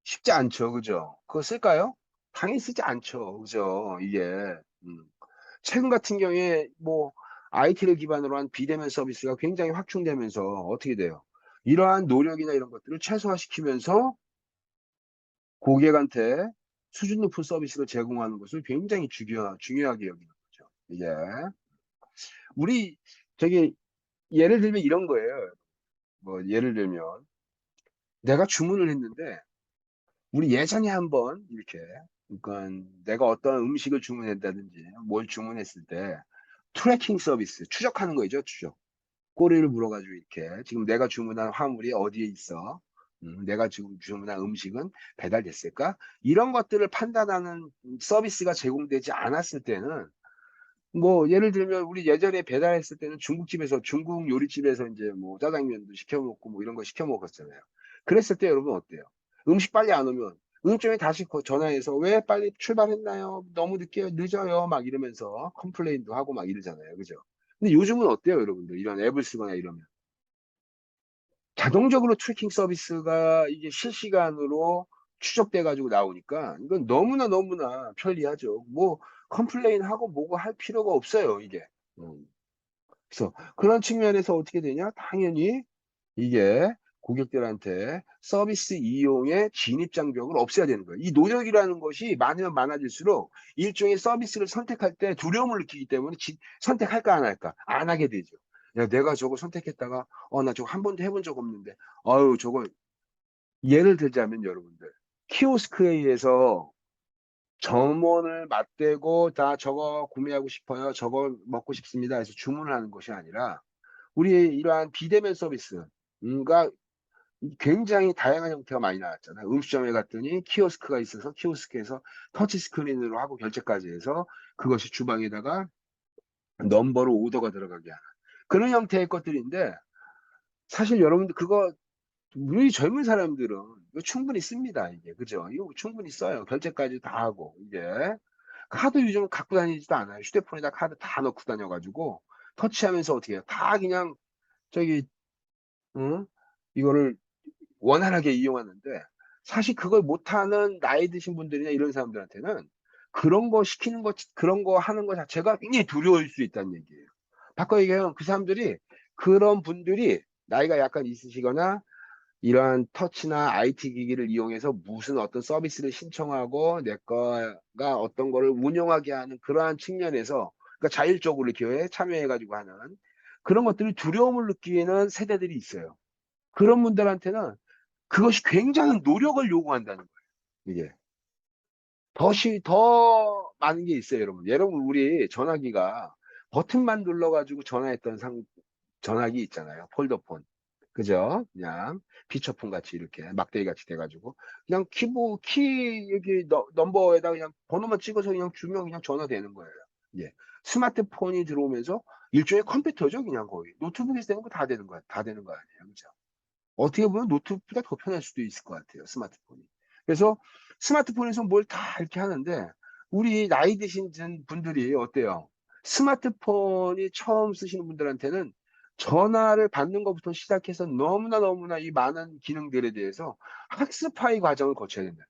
쉽지 않죠. 그죠? 그거 쓸까요? 당연히 쓰지 않죠. 그죠? 이게 음. 최근 같은 경우에 뭐 IT를 기반으로 한 비대면 서비스가 굉장히 확충되면서 어떻게 돼요? 이러한 노력이나 이런 것들을 최소화시키면서 고객한테 수준 높은 서비스를 제공하는 것을 굉장히 중요하게 여기는 거죠. 이게 우리 저기 예를 들면 이런 거예요. 뭐 예를 들면 내가 주문을 했는데 우리 예전에 한번 이렇게 그러니까 내가 어떤 음식을 주문했다든지 뭘 주문했을 때 트래킹 서비스 추적하는 거죠. 추적. 꼬리를 물어가지고 이렇게 지금 내가 주문한 화물이 어디에 있어? 내가 지금 주문한 음식은 배달됐을까? 이런 것들을 판단하는 서비스가 제공되지 않았을 때는 뭐 예를 들면 우리 예전에 배달했을 때는 중국집에서 중국 요리집에서 이제 뭐 짜장면도 시켜 먹고 뭐 이런 거 시켜 먹었잖아요. 그랬을 때 여러분 어때요? 음식 빨리 안 오면 음식점에 다시 전화해서 왜 빨리 출발했나요? 너무 늦게 늦어요. 막 이러면서 컴플레인도 하고 막 이러잖아요. 그죠? 근데 요즘은 어때요, 여러분들? 이런 앱을 쓰거나 이러면 자동적으로 트래킹 서비스가 이게 실시간으로 추적돼 가지고 나오니까 이건 너무나 너무나 편리하죠. 뭐 컴플레인 하고 뭐고 할 필요가 없어요, 이게. 음. 그래서 그런 측면에서 어떻게 되냐? 당연히 이게 고객들한테 서비스 이용의 진입 장벽을 없애야 되는 거예요. 이 노력이라는 것이 많으면 많아질수록 일종의 서비스를 선택할 때 두려움을 느끼기 때문에 선택할까 안 할까? 안 하게 되죠. 야, 내가 저거 선택했다가 나 저거 한 번도 해본 적 없는데 아유 저거 예를 들자면 여러분들 키오스크에 의해서 점원을 맞대고 다 저거 구매하고 싶어요. 저거 먹고 싶습니다. 해서 주문을 하는 것이 아니라 우리 이러한 비대면 서비스가 굉장히 다양한 형태가 많이 나왔잖아요. 음식점에 갔더니 키오스크가 있어서 키오스크에서 터치 스크린으로 하고 결제까지 해서 그것이 주방에다가 넘버로 오더가 들어가게 하는 그런 형태의 것들인데 사실 여러분들 그거 우리 젊은 사람들은 이거 충분히 씁니다. 이게 그죠? 이거 충분히 써요. 결제까지 다 하고 이게 카드 요즘 갖고 다니지도 않아요. 휴대폰에다 카드 다 넣고 다녀가지고 터치하면서 어떻게 해요? 다 그냥 저기 응? 이거를 원활하게 이용하는데 사실 그걸 못하는 나이 드신 분들이나 이런 사람들한테는 그런 거 시키는 거 그런 거 하는 거 자체가 굉장히 두려울 수 있다는 얘기예요. 바꿔 얘기하면 그 사람들이 그런 분들이 나이가 약간 있으시거나 이러한 터치나 IT 기기를 이용해서 무슨 어떤 서비스를 신청하고 내 거가 어떤 거를 운영하게 하는 그러한 측면에서 그러니까 자율적으로 기회에 참여해가지고 하는 그런 것들이 두려움을 느끼는 세대들이 있어요. 그런 분들한테는 그것이 굉장한 노력을 요구한다는 거예요. 이게 더 많은 게 있어요, 여러분. 여러분 우리 전화기가 버튼만 눌러가지고 전화했던 전화기 있잖아요. 폴더폰. 그죠? 그냥 피처폰 같이 이렇게 막대기 같이 돼가지고 그냥 키 여기 넘버에다 그냥 번호만 찍어서 그냥 주면 그냥 전화되는 거예요. 예. 스마트폰이 들어오면서 일종의 컴퓨터죠, 그냥 거의. 노트북에서 되는 거 다 되는 거야. 다 되는 거 아니에요. 그죠? 어떻게 보면 노트북보다 더 편할 수도 있을 것 같아요. 스마트폰이. 그래서 스마트폰에서 뭘 다 이렇게 하는데 우리 나이 드신 분들이 어때요? 스마트폰이 처음 쓰시는 분들한테는 전화를 받는 것부터 시작해서 너무나 너무나 이 많은 기능들에 대해서 학습하의 과정을 거쳐야 된다.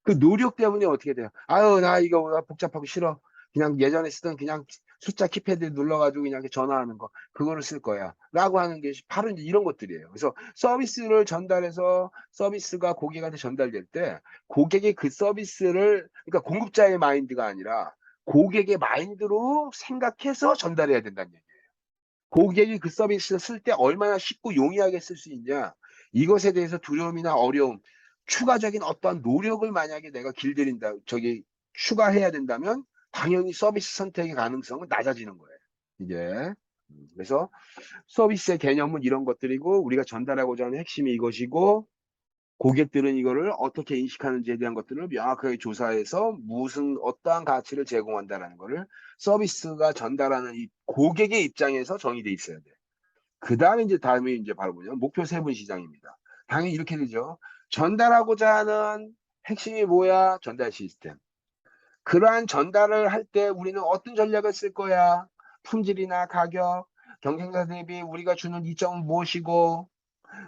그 노력 때문에 어떻게 돼요? 아유, 나 이거 복잡하고 싫어. 그냥 예전에 쓰던 그냥 숫자 키패드 눌러가지고 그냥 이렇게 전화하는 거, 그거를 쓸 거야. 라고 하는 게 바로 이제 이런 것들이에요. 그래서 서비스를 전달해서 서비스가 고객한테 전달될 때 고객이 그 서비스를, 그러니까 공급자의 마인드가 아니라 고객의 마인드로 생각해서 전달해야 된다는 얘기예요. 고객이 그 서비스를 쓸 때 얼마나 쉽고 용이하게 쓸 수 있냐. 이것에 대해서 두려움이나 어려움, 추가적인 어떠한 노력을 만약에 내가 길들인다, 추가해야 된다면 당연히 서비스 선택의 가능성은 낮아지는 거예요. 이게. 그래서 서비스의 개념은 이런 것들이고 우리가 전달하고자 하는 핵심이 이것이고 고객들은 이거를 어떻게 인식하는지에 대한 것들을 명확하게 조사해서 무슨 어떠한 가치를 제공한다라는 거를 서비스가 전달하는 이 고객의 입장에서 정의돼 있어야 돼요. 그다음에 이제 다음에 이제 바로 뭐냐면 목표 세분 시장입니다. 당연히 이렇게 되죠. 전달하고자 하는 핵심이 뭐야? 전달 시스템. 그러한 전달을 할 때 우리는 어떤 전략을 쓸 거야? 품질이나 가격, 경쟁자 대비 우리가 주는 이점은 무엇이고,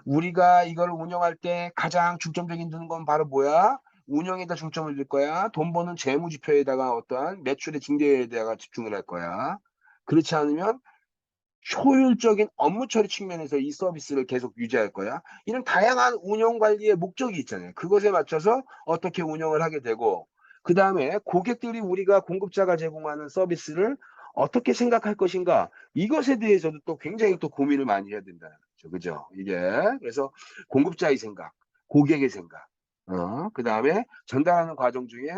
우리가 이걸 운영할 때 가장 중점적인 드는 건 바로 뭐야? 운영에다 중점을 둘 거야. 돈 버는 재무 지표에다가 어떠한 매출의 증대에다가 집중을 할 거야. 그렇지 않으면 효율적인 업무 처리 측면에서 이 서비스를 계속 유지할 거야. 이런 다양한 운영 관리의 목적이 있잖아요. 그것에 맞춰서 어떻게 운영을 하게 되고, 그 다음에 고객들이 우리가 공급자가 제공하는 서비스를 어떻게 생각할 것인가, 이것에 대해서도 또 굉장히 또 고민을 많이 해야 된다는 거죠. 그죠? 이게. 그래서 공급자의 생각, 고객의 생각, 그 다음에 전달하는 과정 중에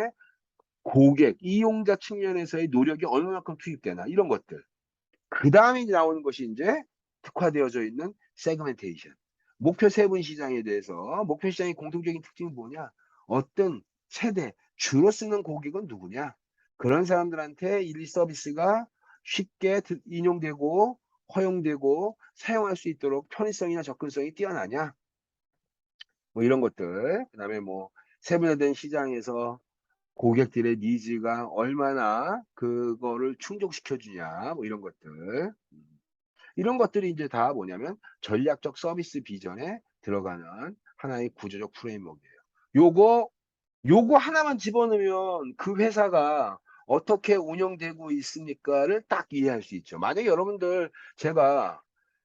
고객, 이용자 측면에서의 노력이 어느 만큼 투입되나, 이런 것들. 그 다음에 나오는 것이 이제 특화되어져 있는 세그멘테이션. 목표 세분 시장에 대해서 목표 시장의 공통적인 특징이 뭐냐? 어떤 세대, 주로 쓰는 고객은 누구냐? 그런 사람들한테 이 서비스가 쉽게 인용되고 허용되고 사용할 수 있도록 편의성이나 접근성이 뛰어나냐? 뭐 이런 것들. 그다음에 뭐 세분화된 시장에서 고객들의 니즈가 얼마나 그거를 충족시켜 주냐? 뭐 이런 것들. 이런 것들이 이제 다 뭐냐면 전략적 서비스 비전에 들어가는 하나의 구조적 프레임워크예요. 요거 요거 하나만 집어넣으면 그 회사가 어떻게 운영되고 있습니까를 딱 이해할 수 있죠. 만약에 여러분들 제가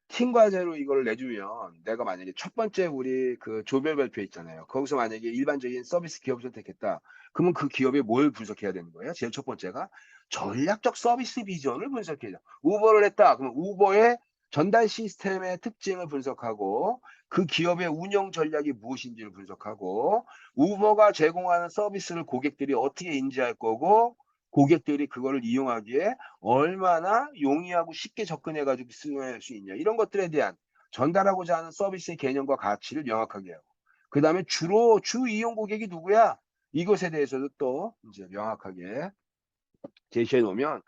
팀 과제로 이걸 내주면 내가 만약에 첫 번째 우리 그 조별 발표 있잖아요. 거기서 만약에 일반적인 서비스 기업을 선택했다. 그러면 그 기업에 뭘 분석해야 되는 거예요? 제일 첫 번째가 전략적 서비스 비전을 분석해야 돼요. 우버를 했다. 그러면 우버의 전달 시스템의 특징을 분석하고 그 기업의 운영 전략이 무엇인지를 분석하고 우버가 제공하는 서비스를 고객들이 어떻게 인지할 거고 고객들이 그거를 이용하기에 얼마나 용이하고 쉽게 접근해 가지고 수용할 수 있냐 이런 것들에 대한 전달하고자 하는 서비스의 개념과 가치를 명확하게 하고 그다음에 주로 주 이용 고객이 누구야? 이것에 대해서도 또 이제 명확하게 제시해 놓으면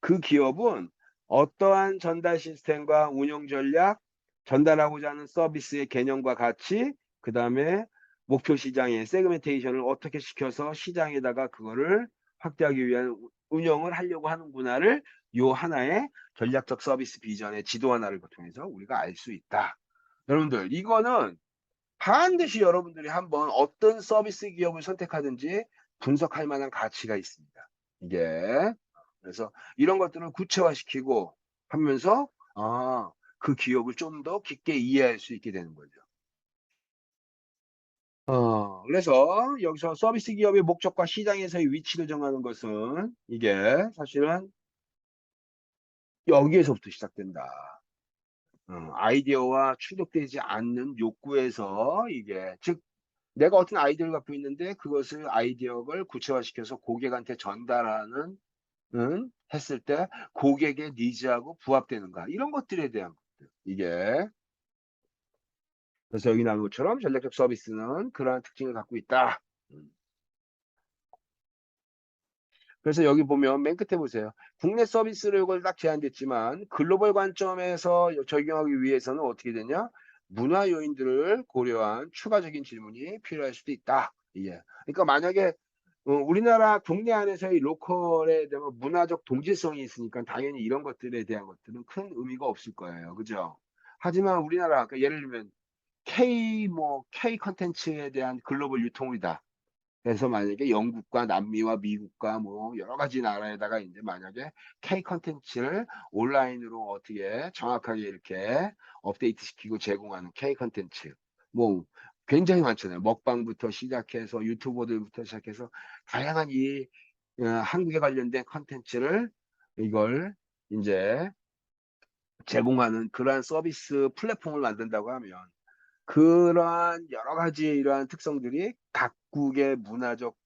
그 기업은 어떠한 전달 시스템과 운영 전략, 전달하고자 하는 서비스의 개념과 가치, 그다음에 목표 시장의 세그멘테이션을 어떻게 시켜서 시장에다가 그거를 확대하기 위한 운영을 하려고 하는구나를 요 하나의 전략적 서비스 비전의 지도 하나를 통해서 우리가 알 수 있다. 여러분들 이거는 반드시 여러분들이 한번 어떤 서비스 기업을 선택하든지 분석할 만한 가치가 있습니다. 이게. 그래서 이런 것들을 구체화시키고 하면서 그 기업을 좀 더 깊게 이해할 수 있게 되는 거죠. 그래서 여기서 서비스 기업의 목적과 시장에서의 위치를 정하는 것은 이게 사실은 여기에서부터 시작된다. 아이디어와 충족되지 않는 욕구에서 이게 즉 내가 어떤 아이디어를 갖고 있는데 그것을 아이디어를 구체화시켜서 고객한테 전달하는 했을 때 고객의 니즈하고 부합되는가 이런 것들에 대한 것들 이게 그래서 여기 나온 것처럼 전략적 서비스는 그러한 특징을 갖고 있다. 음. 그래서 여기 보면 맨 끝에 보세요. 국내 서비스를 이걸 딱 제한됐지만 글로벌 관점에서 적용하기 위해서는 어떻게 되냐? 문화 요인들을 고려한 추가적인 질문이 필요할 수도 있다. 이게. 그러니까 만약에 우리나라 국내 안에서의 로컬에 대한 문화적 동질성이 있으니까 당연히 이런 것들에 대한 것들은 큰 의미가 없을 거예요. 그죠? 하지만 우리나라, 그러니까 예를 들면 K 컨텐츠에 대한 글로벌 유통이다. 그래서 만약에 영국과 남미와 미국과 뭐 여러 가지 나라에다가 이제 만약에 K 컨텐츠를 온라인으로 어떻게 정확하게 이렇게 업데이트 시키고 제공하는 K 컨텐츠 뭐 굉장히 많잖아요. 먹방부터 시작해서 유튜버들부터 시작해서 다양한 이 한국에 관련된 컨텐츠를 이걸 이제 제공하는 그러한 서비스 플랫폼을 만든다고 하면 그러한 여러 가지 이러한 특성들이 각국의 문화적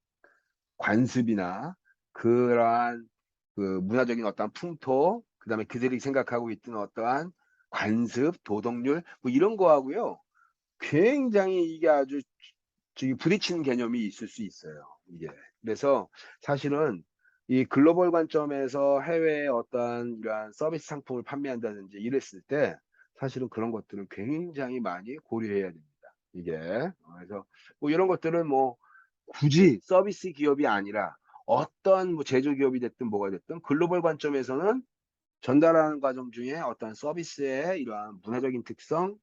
관습이나 그러한 그 문화적인 어떠한 풍토, 그다음에 그들이 생각하고 있던 어떠한 관습, 도덕률 뭐 이런 거하고요. 굉장히 이게 아주 저기 부딪히는 개념이 있을 수 있어요. 이게. 그래서 사실은 이 글로벌 관점에서 해외에 어떠한 이러한 서비스 상품을 판매한다든지 이랬을 때 사실은 그런 것들은 굉장히 많이 고려해야 됩니다. 이게. 그래서 뭐 이런 것들은 뭐 굳이 서비스 기업이 아니라 어떤 뭐 제조기업이 됐든 뭐가 됐든 글로벌 관점에서는 전달하는 과정 중에 어떤 서비스의 이러한 문화적인 특성,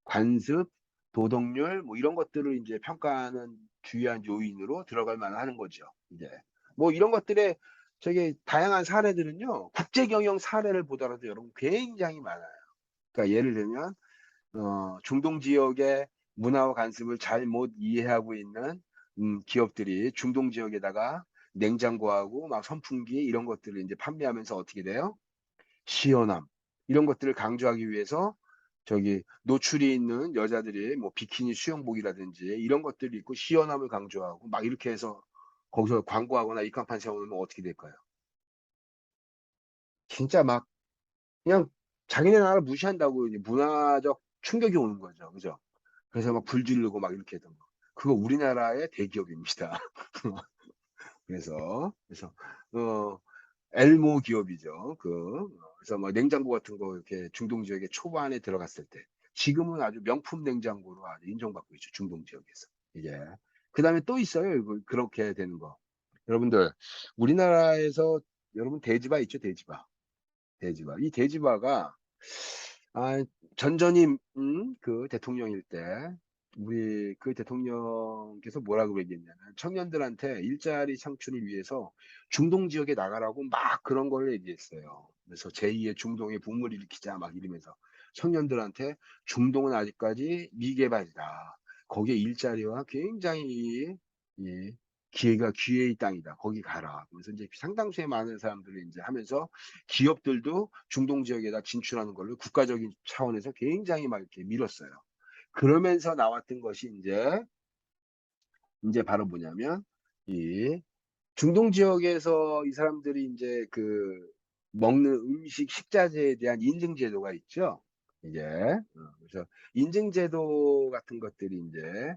관습, 도덕률 뭐 이런 것들을 이제 평가하는 주요한 요인으로 들어갈 만하는 거죠. 이제 뭐 이런 것들의 저기 다양한 사례들은요. 국제 경영 사례를 보더라도 여러분 굉장히 많아요. 그러니까 예를 들면 중동 지역의 문화와 관습을 잘못 이해하고 있는 기업들이 중동 지역에다가 냉장고하고 막 선풍기 이런 것들을 이제 판매하면서 어떻게 돼요? 시원함 이런 것들을 강조하기 위해서 저기 노출이 있는 여자들이 뭐 비키니 수영복이라든지 이런 것들이 있고 시원함을 강조하고 막 이렇게 해서 거기서 광고하거나 입간판 세워놓으면 어떻게 될까요? 진짜 막 그냥 자기네 나라 무시한다고 이제 문화적 충격이 오는 거죠. 그죠? 그래서 막 불 지르고 막 이렇게 했던 거. 그거 우리나라의 대기업입니다. 그래서 어 엘모 기업이죠. 그래서 뭐 냉장고 같은 거 이렇게 중동 지역에 초반에 들어갔을 때 지금은 아주 명품 냉장고로 아주 인정받고 있죠. 중동 지역에서. 이게. 그다음에 또 있어요. 그렇게 되는 거. 여러분들 우리나라에서 여러분 돼지바 있죠, 돼지바. 돼지바. 이 돼지바가 아, 전 전임 그 대통령일 때 우리 그 대통령께서 뭐라고 얘기했냐면 청년들한테 일자리 창출을 위해서 중동 지역에 나가라고 막 그런 걸 얘기했어요. 그래서 제2의 중동의 붐을 일으키자 막 이러면서 청년들한테 중동은 아직까지 미개발이다. 거기에 일자리와 굉장히 이 기회가 기회의 땅이다. 거기 가라. 그래서 이제 상당수의 많은 사람들이 이제 하면서 기업들도 중동 지역에다 진출하는 걸로 국가적인 차원에서 굉장히 막 이렇게 밀었어요. 그러면서 나왔던 것이 이제 바로 뭐냐면 이 중동 지역에서 이 사람들이 이제 그 먹는 음식 식자재에 대한 인증 제도가 있죠. 이게 그래서 인증 제도 같은 것들이 이제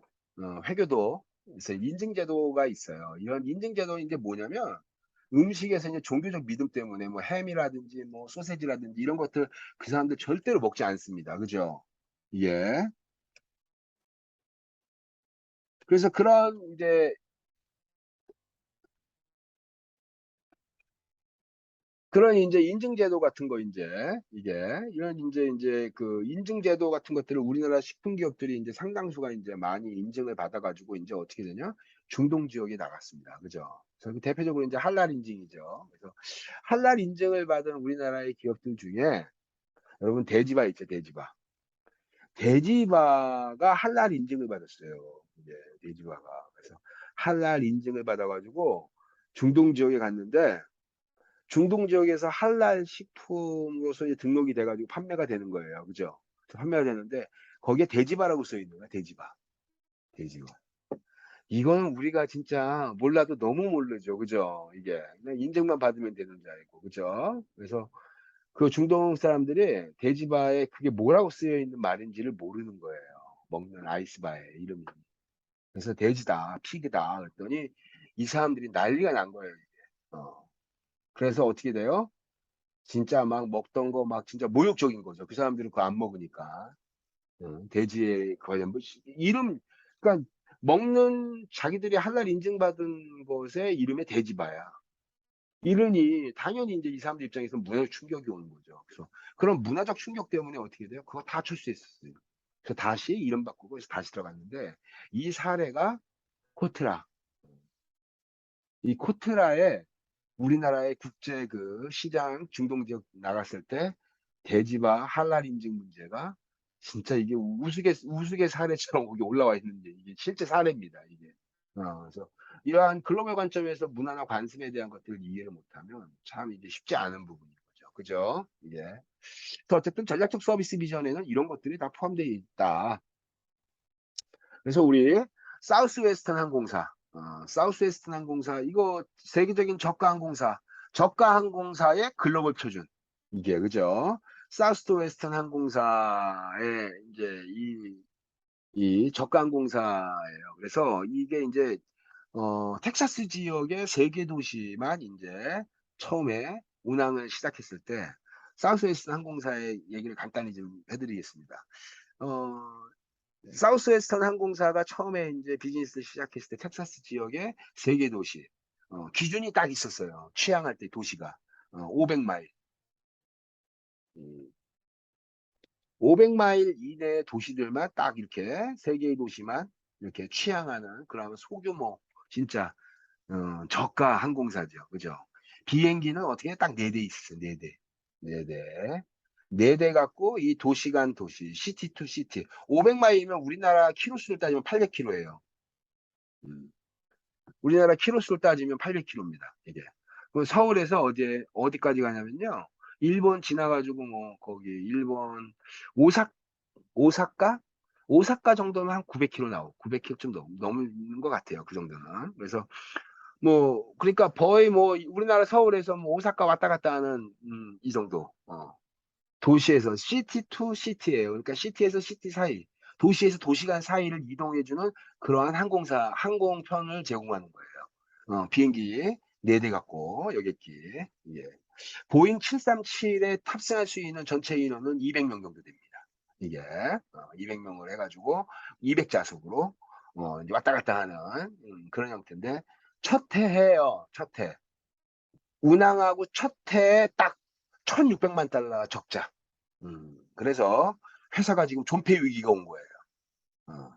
회교도 그래서 인증 제도가 있어요. 이런 인증 제도는 이제 뭐냐면 음식에서 이제 종교적 믿음 때문에 뭐 햄이라든지 뭐 소세지라든지 이런 것들 그 사람들 절대로 먹지 않습니다. 그죠? 예. 그래서 그런 이제 그런 이제 인증제도 같은 거 이제 이게 이런 이제 그 인증제도 같은 것들을 우리나라 식품 기업들이 이제 상당수가 이제 많이 인증을 받아가지고 이제 어떻게 되냐 중동 지역에 나갔습니다. 그죠? 그래서 그 대표적으로 이제 할랄 인증이죠. 그래서 할랄 인증을 받은 우리나라의 기업들 중에 여러분 돼지바 있죠, 돼지바. 돼지바가 할랄 인증을 받았어요. 이제 돼지바가 그래서 할랄 인증을 받아가지고 중동 지역에 갔는데 중동 지역에서 할랄 식품으로서 이제 등록이 돼가지고 판매가 되는 거예요. 그죠? 판매가 되는데 거기에 돼지바라고 써 있는 거야. 돼지바. 돼지바. 이거는 우리가 진짜 몰라도 너무 모르죠. 그죠? 이게 그냥 인증만 받으면 되는 줄 알고. 그죠? 그래서 그 중동 사람들이 돼지바에 그게 뭐라고 쓰여 있는 말인지를 모르는 거예요. 먹는 아이스바의 이름이. 그래서 돼지다, 피그다. 그랬더니 이 사람들이 난리가 난 거예요. 이게. 그래서 어떻게 돼요? 진짜 막 먹던 거 막 진짜 모욕적인 거죠. 그 사람들은 그거 안 먹으니까. 돼지에 관련 뭐 이름 그러니까 먹는 자기들이 할랄 인증받은 것의 이름이 돼지바야. 이러니 당연히 이제 이 사람들 입장에서 문화적 충격이 오는 거죠. 그래서 그런 문화적 충격 때문에 어떻게 돼요? 그거 다 철수했었어요. 그래서 다시 이름 바꾸고 해서 다시 들어갔는데 이 사례가 코트라. 이 코트라에 우리나라의 국제 그 시장 중동 지역 나갔을 때 돼지바 할랄 인증 문제가 진짜 이게 우스개 사례처럼 거기 올라와 있는데 이게 실제 사례입니다. 이게. 그래서 이러한 글로벌 관점에서 문화나 관습에 대한 것들을 이해를 못하면 참 이게 쉽지 않은 부분인 거죠. 그죠? 이게. 그래서 어쨌든 전략적 서비스 비전에는 이런 것들이 다 포함되어 있다. 그래서 우리 사우스웨스턴 항공사, 사우스웨스턴 항공사 이거 세계적인 저가 항공사, 저가 항공사의 글로벌 표준 이게 그죠? 사우스웨스턴 항공사의 이제 이 저가 항공사예요. 그래서 이게 이제 텍사스 지역의 세 개 도시만 이제 처음에 운항을 시작했을 때 사우스웨스턴 항공사의 얘기를 간단히 좀 해드리겠습니다. 어, 사우스웨스턴 항공사가 처음에 이제 비즈니스를 시작했을 때 텍사스 지역의 세 개 도시 기준이 딱 있었어요. 취항할 때 도시가 500마일. 500마일 이내 도시들만 딱 이렇게 세 개의 도시만 이렇게 취항하는 그런 소규모 진짜 저가 항공사죠. 그죠? 비행기는 어떻게 딱 네 대 있었어요. 네 대. 네 대. 네 대 갖고 이 도시 간 도시, 시티 투 시티. 500마일이면 우리나라 키로수를 따지면 800km예요. 우리나라 키로수를 따지면 800km입니다. 이게. 그 서울에서 어디까지 가냐면요. 일본 지나가지고 뭐 거기 일본 오사 오사카 오사카 정도면 한 900km 나오고 900km 좀 넘는 것 같아요. 그 정도는. 그래서 뭐 그러니까 거의 뭐 우리나라 서울에서 뭐 오사카 왔다 갔다 하는 이 정도. 도시에서 시티 투 시티예요. 그러니까 시티에서 시티 사이, 도시에서 도시 간 사이를 이동해주는 그러한 항공편을 제공하는 거예요. 비행기 4대 갖고 여객기. 예. 보잉 737에 탑승할 수 있는 전체 인원은 200명 정도 됩니다. 이게 200명을 해가지고 200좌석으로 이제 왔다 갔다 하는 그런 형태인데 첫 해예요. 첫 해. 운항하고 첫 해에 딱 1,600만 달러 적자. 그래서 회사가 지금 존폐 위기가 온 거예요. 어,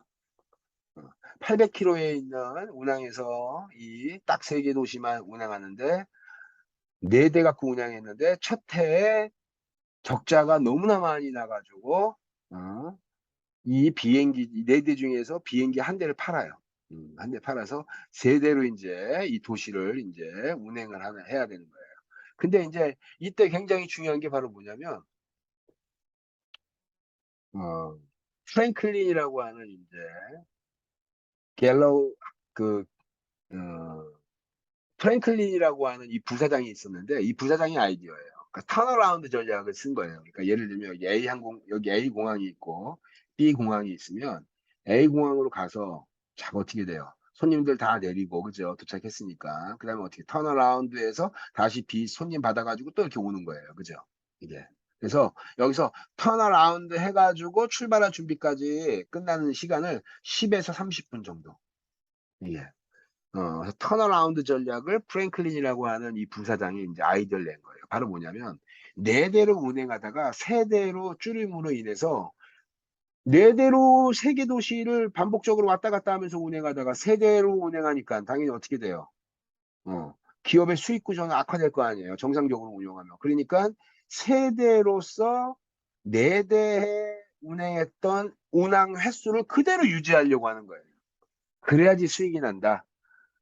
800km에 있는 운항에서 이 딱 세 개 도시만 운항하는데 네 대 갖고 운항했는데 첫 해에 적자가 너무나 많이 나가지고 이 비행기 네 대 중에서 비행기 한 대를 팔아요. 한 대 팔아서 세 대로 이제 이 도시를 이제 운행을 해야 되는 거예요. 근데 이제 이때 굉장히 중요한 게 바로 뭐냐면 어, 프랭클린이라고 하는 이제 갤로우 그 어, 프랭클린이라고 하는 이 부사장이 있었는데 이 부사장이 아이디어예요. 그러니까 턴어라운드 전략을 쓴 거예요. 그러니까 예를 들면 여기 A 공항이 있고 B 공항이 있으면 A 공항으로 가서 자 어떻게 돼요? 손님들 다 내리고 그죠? 도착했으니까 그다음에 어떻게 턴어라운드해서 다시 B 손님 받아가지고 또 이렇게 오는 거예요. 그죠? 이게 그래서 여기서 턴어라운드 해가지고 출발할 준비까지 끝나는 시간을 10에서 30분 정도. 이게 턴어라운드 전략을 프랭클린이라고 하는 이 부사장이 이제 아이디어를 낸 거예요. 바로 뭐냐면 네 대로 운행하다가 세 대로 줄임으로 인해서 네 대로 세 개 도시를 반복적으로 왔다 갔다 하면서 운행하다가 세 대로 운행하니까 당연히 어떻게 돼요? 기업의 수익 구조는 악화될 거 아니에요. 정상적으로 운영하면. 그러니까 세 대로서 네 대에 운행했던 운항 횟수를 그대로 유지하려고 하는 거예요. 그래야지 수익이 난다.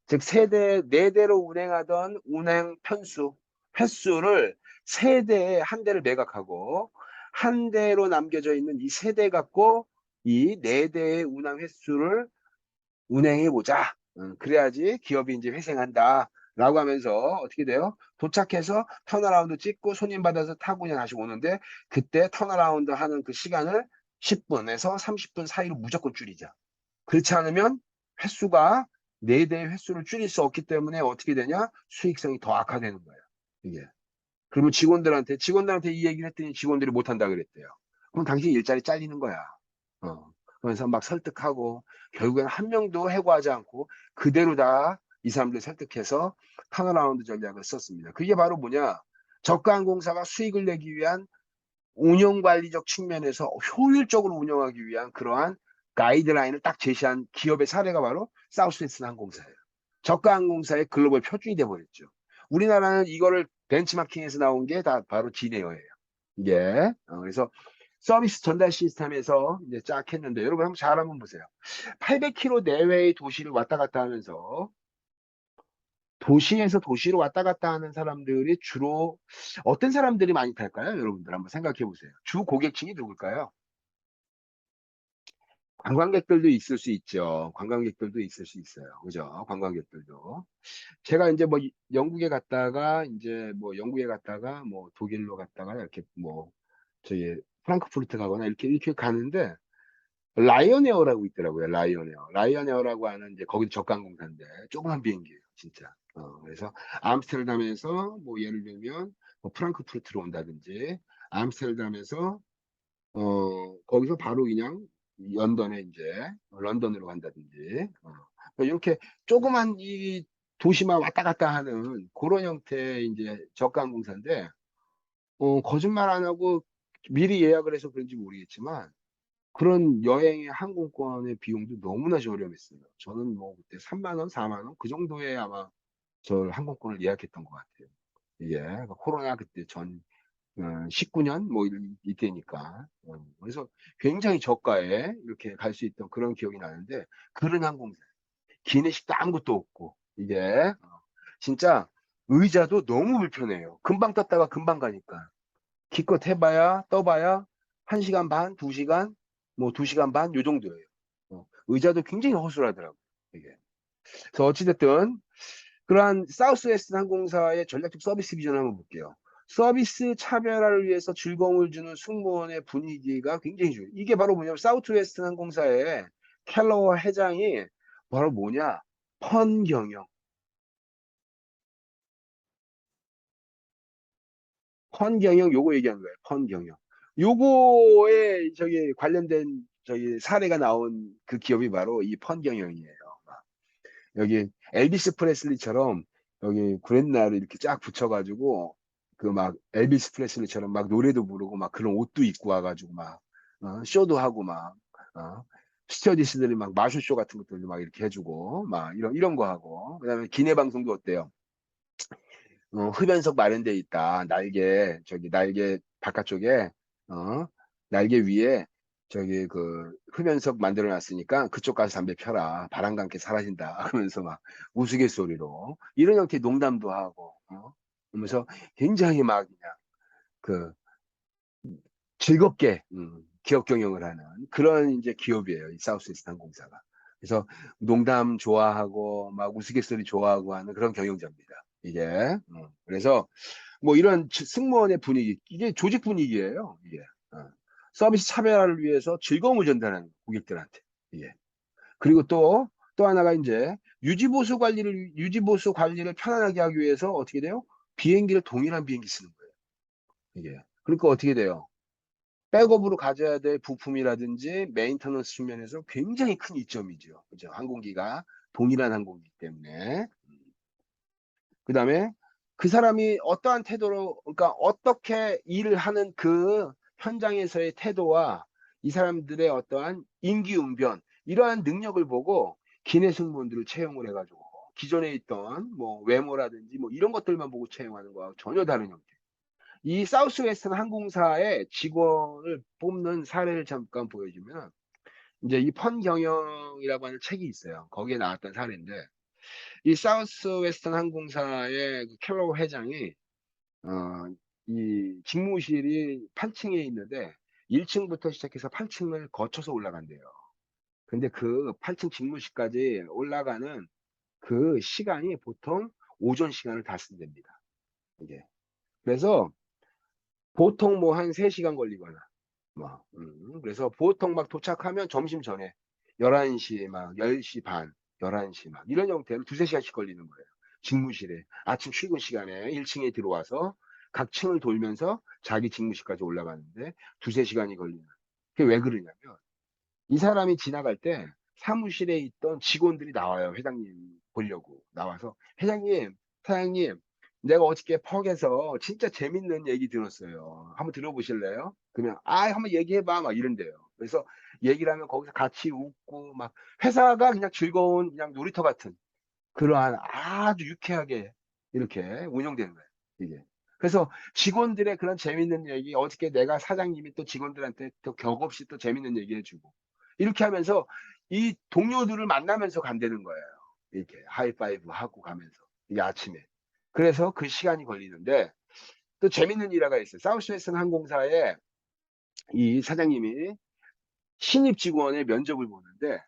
즉 세대 네 대로 운행하던 운행 편수 횟수를 세 대에 한 대를 매각하고 한 대로 남겨져 있는 이 세 대 갖고 이 네 대의 운항 횟수를 운행해 보자. 그래야지 기업이 이제 회생한다. 라고 하면서 어떻게 돼요? 도착해서 턴어라운드 찍고 손님 받아서 타고 그냥 다시 오는데 그때 턴어라운드 하는 그 시간을 10분에서 30분 사이로 무조건 줄이자. 그렇지 않으면 횟수가 네 대의 횟수를 줄일 수 없기 때문에 어떻게 되냐? 수익성이 더 악화되는 거예요. 이게. 그러면 직원들한테 이 얘기를 했더니 직원들이 못한다 그랬대요. 그럼 당신 일자리 잘리는 거야. 그래서 막 설득하고 결국엔 한 명도 해고하지 않고 그대로 다 이 사람들 설득해서 턴어라운드 전략을 썼습니다. 그게 바로 뭐냐? 저가항공사가 수익을 내기 위한 운영관리적 측면에서 효율적으로 운영하기 위한 그러한 가이드라인을 딱 제시한 기업의 사례가 바로 사우스웨스트 항공사예요. 저가 항공사의 글로벌 표준이 돼버렸죠. 우리나라는 이거를 벤치마킹에서 나온 게 다 바로 지네어예요. 이게 그래서 서비스 전달 시스템에서 이제 쫙 했는데 여러분 한번 잘 한번 보세요. 800km 내외의 도시를 왔다 갔다 하면서 도시에서 도시로 왔다 갔다 하는 사람들이 주로 어떤 사람들이 많이 탈까요? 여러분들 한번 생각해 보세요. 주 고객층이 누굴까요? 관광객들도 있을 수 있죠. 관광객들도 있을 수 있어요. 그죠? 관광객들도. 제가 이제 뭐 영국에 갔다가 이제 뭐 영국에 갔다가 뭐 독일로 갔다가 이렇게 뭐 저기 프랑크푸르트 가거나 이렇게 가는데 라이언에어라고 있더라고요. 라이언에어. 라이언에어라고 하는 이제 거기도 저가항공사인데 조그만 비행기예요, 진짜. 그래서 암스테르담에서 뭐 예를 들면 뭐 프랑크푸르트로 온다든지 암스테르담에서 거기서 바로 그냥 런던에 이제 런던으로 간다든지 이렇게 조그만 이 도시만 왔다 갔다 하는 그런 형태의 이제 저가항공사인데 거짓말 안 하고 미리 예약을 해서 그런지 모르겠지만 그런 여행의 항공권의 비용도 너무나 저렴했어요. 저는 뭐 그때 3만 원, 4만 원 그 정도에 아마 저 항공권을 예약했던 것 같아요. 이게 코로나 그때 전 19년 뭐 이때니까 그래서 굉장히 저가에 이렇게 갈 수 있던 그런 기억이 나는데 그런 항공사 기내식도 아무것도 없고 이게 진짜 의자도 너무 불편해요. 금방 떴다가 금방 가니까 기껏 해봐야 떠봐야 1시간 반, 2시간 뭐 2시간 반 요 정도예요. 의자도 굉장히 허술하더라고요. 이게. 그래서 어찌됐든 그러한 사우스웨스트 항공사의 전략적 서비스 비전을 한번 볼게요. 서비스 차별화를 위해서 즐거움을 주는 승무원의 분위기가 굉장히 중요해요. 이게 바로 뭐냐면 사우스웨스트 항공사의 켈러 회장이 바로 뭐냐? 펀경영. 펀경영 요거 얘기한 거예요. 펀경영. 요거에 저기 관련된 저기 사례가 나온 그 기업이 바로 이 펀경영이에요. 여기 엘비스 프레슬리처럼 여기 구렛나루 이렇게 쫙 붙여가지고 그 막 엘비스 프레슬리처럼 막 노래도 부르고 막 그런 옷도 입고 와가지고 막 쇼도 하고 막 스튜어디스들이 막 마술쇼 같은 것들도 막 이렇게 해주고 막 이런 거 하고 그다음에 기내 방송도 어때요? 흡연석 마련돼 있다. 저기 날개 바깥쪽에 어 날개 위에 저기 그 흡연석 만들어 놨으니까 그쪽 가서 담배 펴라. 바람과 함께 사라진다. 하면서 막 우스갯소리로 이런 형태의 농담도 하고 그러면서 굉장히 막 그냥 그 즐겁게 기업 경영을 하는 그런 이제 기업이에요. 이 사우스웨스트 항공사가. 그래서 농담 좋아하고 막 우스갯소리 좋아하고 하는 그런 경영자입니다. 이게. 그래서 뭐 이런 승무원의 분위기, 이게 조직 분위기예요. 이게. 서비스 차별화를 위해서 즐거움을 전달하는 고객들한테. 이게. 그리고 또 하나가 이제 유지보수 관리를 편안하게 하기 위해서 어떻게 돼요? 비행기를 동일한 비행기 쓰는 거예요. 이게. 그러니까 어떻게 돼요? 백업으로 가져야 될 부품이라든지 메인터넌스 측면에서 굉장히 큰 이점이죠. 그죠? 항공기가 동일한 항공기 때문에. 그 다음에 그 사람이 어떠한 태도로, 그러니까 어떻게 일을 하는 그 현장에서의 태도와 이 사람들의 어떠한 임기응변, 이러한 능력을 보고 기내 승무원들을 채용을 해가지고 기존에 있던 뭐 외모라든지 뭐 이런 것들만 보고 채용하는 거와 전혀 다른 형태. 이 사우스웨스턴 항공사의 직원을 뽑는 사례를 잠깐 보여주면 이제 이 펀경영이라고 하는 책이 있어요. 거기에 나왔던 사례인데 이 사우스웨스턴 항공사의 그 켈로우 회장이 어, 이 직무실이 8층에 있는데 1층부터 시작해서 8층을 거쳐서 올라간대요. 근데 그 8층 직무실까지 올라가는 그 시간이 보통 오전 시간을 다 쓴답니다. 이게. 그래서 보통 뭐 한 3시간 걸리거나 뭐, 그래서 보통 막 도착하면 점심 전에 11시 막 10시 반, 11시 막 이런 형태로 두세 시간씩 걸리는 거예요. 직무실에. 아침 출근 시간에 1층에 들어와서 각 층을 돌면서 자기 직무실까지 올라가는데 두세 시간이 걸리는. 그게 왜 그러냐면 이 사람이 지나갈 때 사무실에 있던 직원들이 나와요. 회장님 보려고 나와서 회장님, 사장님, 내가 어저께 퍽에서 진짜 재밌는 얘기 들었어요. 한번 들어보실래요? 그러면 한번 얘기해봐 막 이런데요. 그래서 얘기를 하면 거기서 같이 웃고 막 회사가 그냥 즐거운 그냥 놀이터 같은 그러한 아주 유쾌하게 이렇게 운영되는 거예요. 이게. 그래서 직원들의 그런 재밌는 얘기, 어저께 내가 사장님이 또 직원들한테 또 격없이 또 재밌는 얘기 해주고, 이렇게 하면서 이 동료들을 만나면서 간다는 거예요. 이렇게 하이파이브 하고 가면서. 이게 아침에. 그래서 그 시간이 걸리는데, 또 재밌는 일화가 있어요. 사우스웨스턴 항공사에 이 사장님이 신입 직원의 면접을 보는데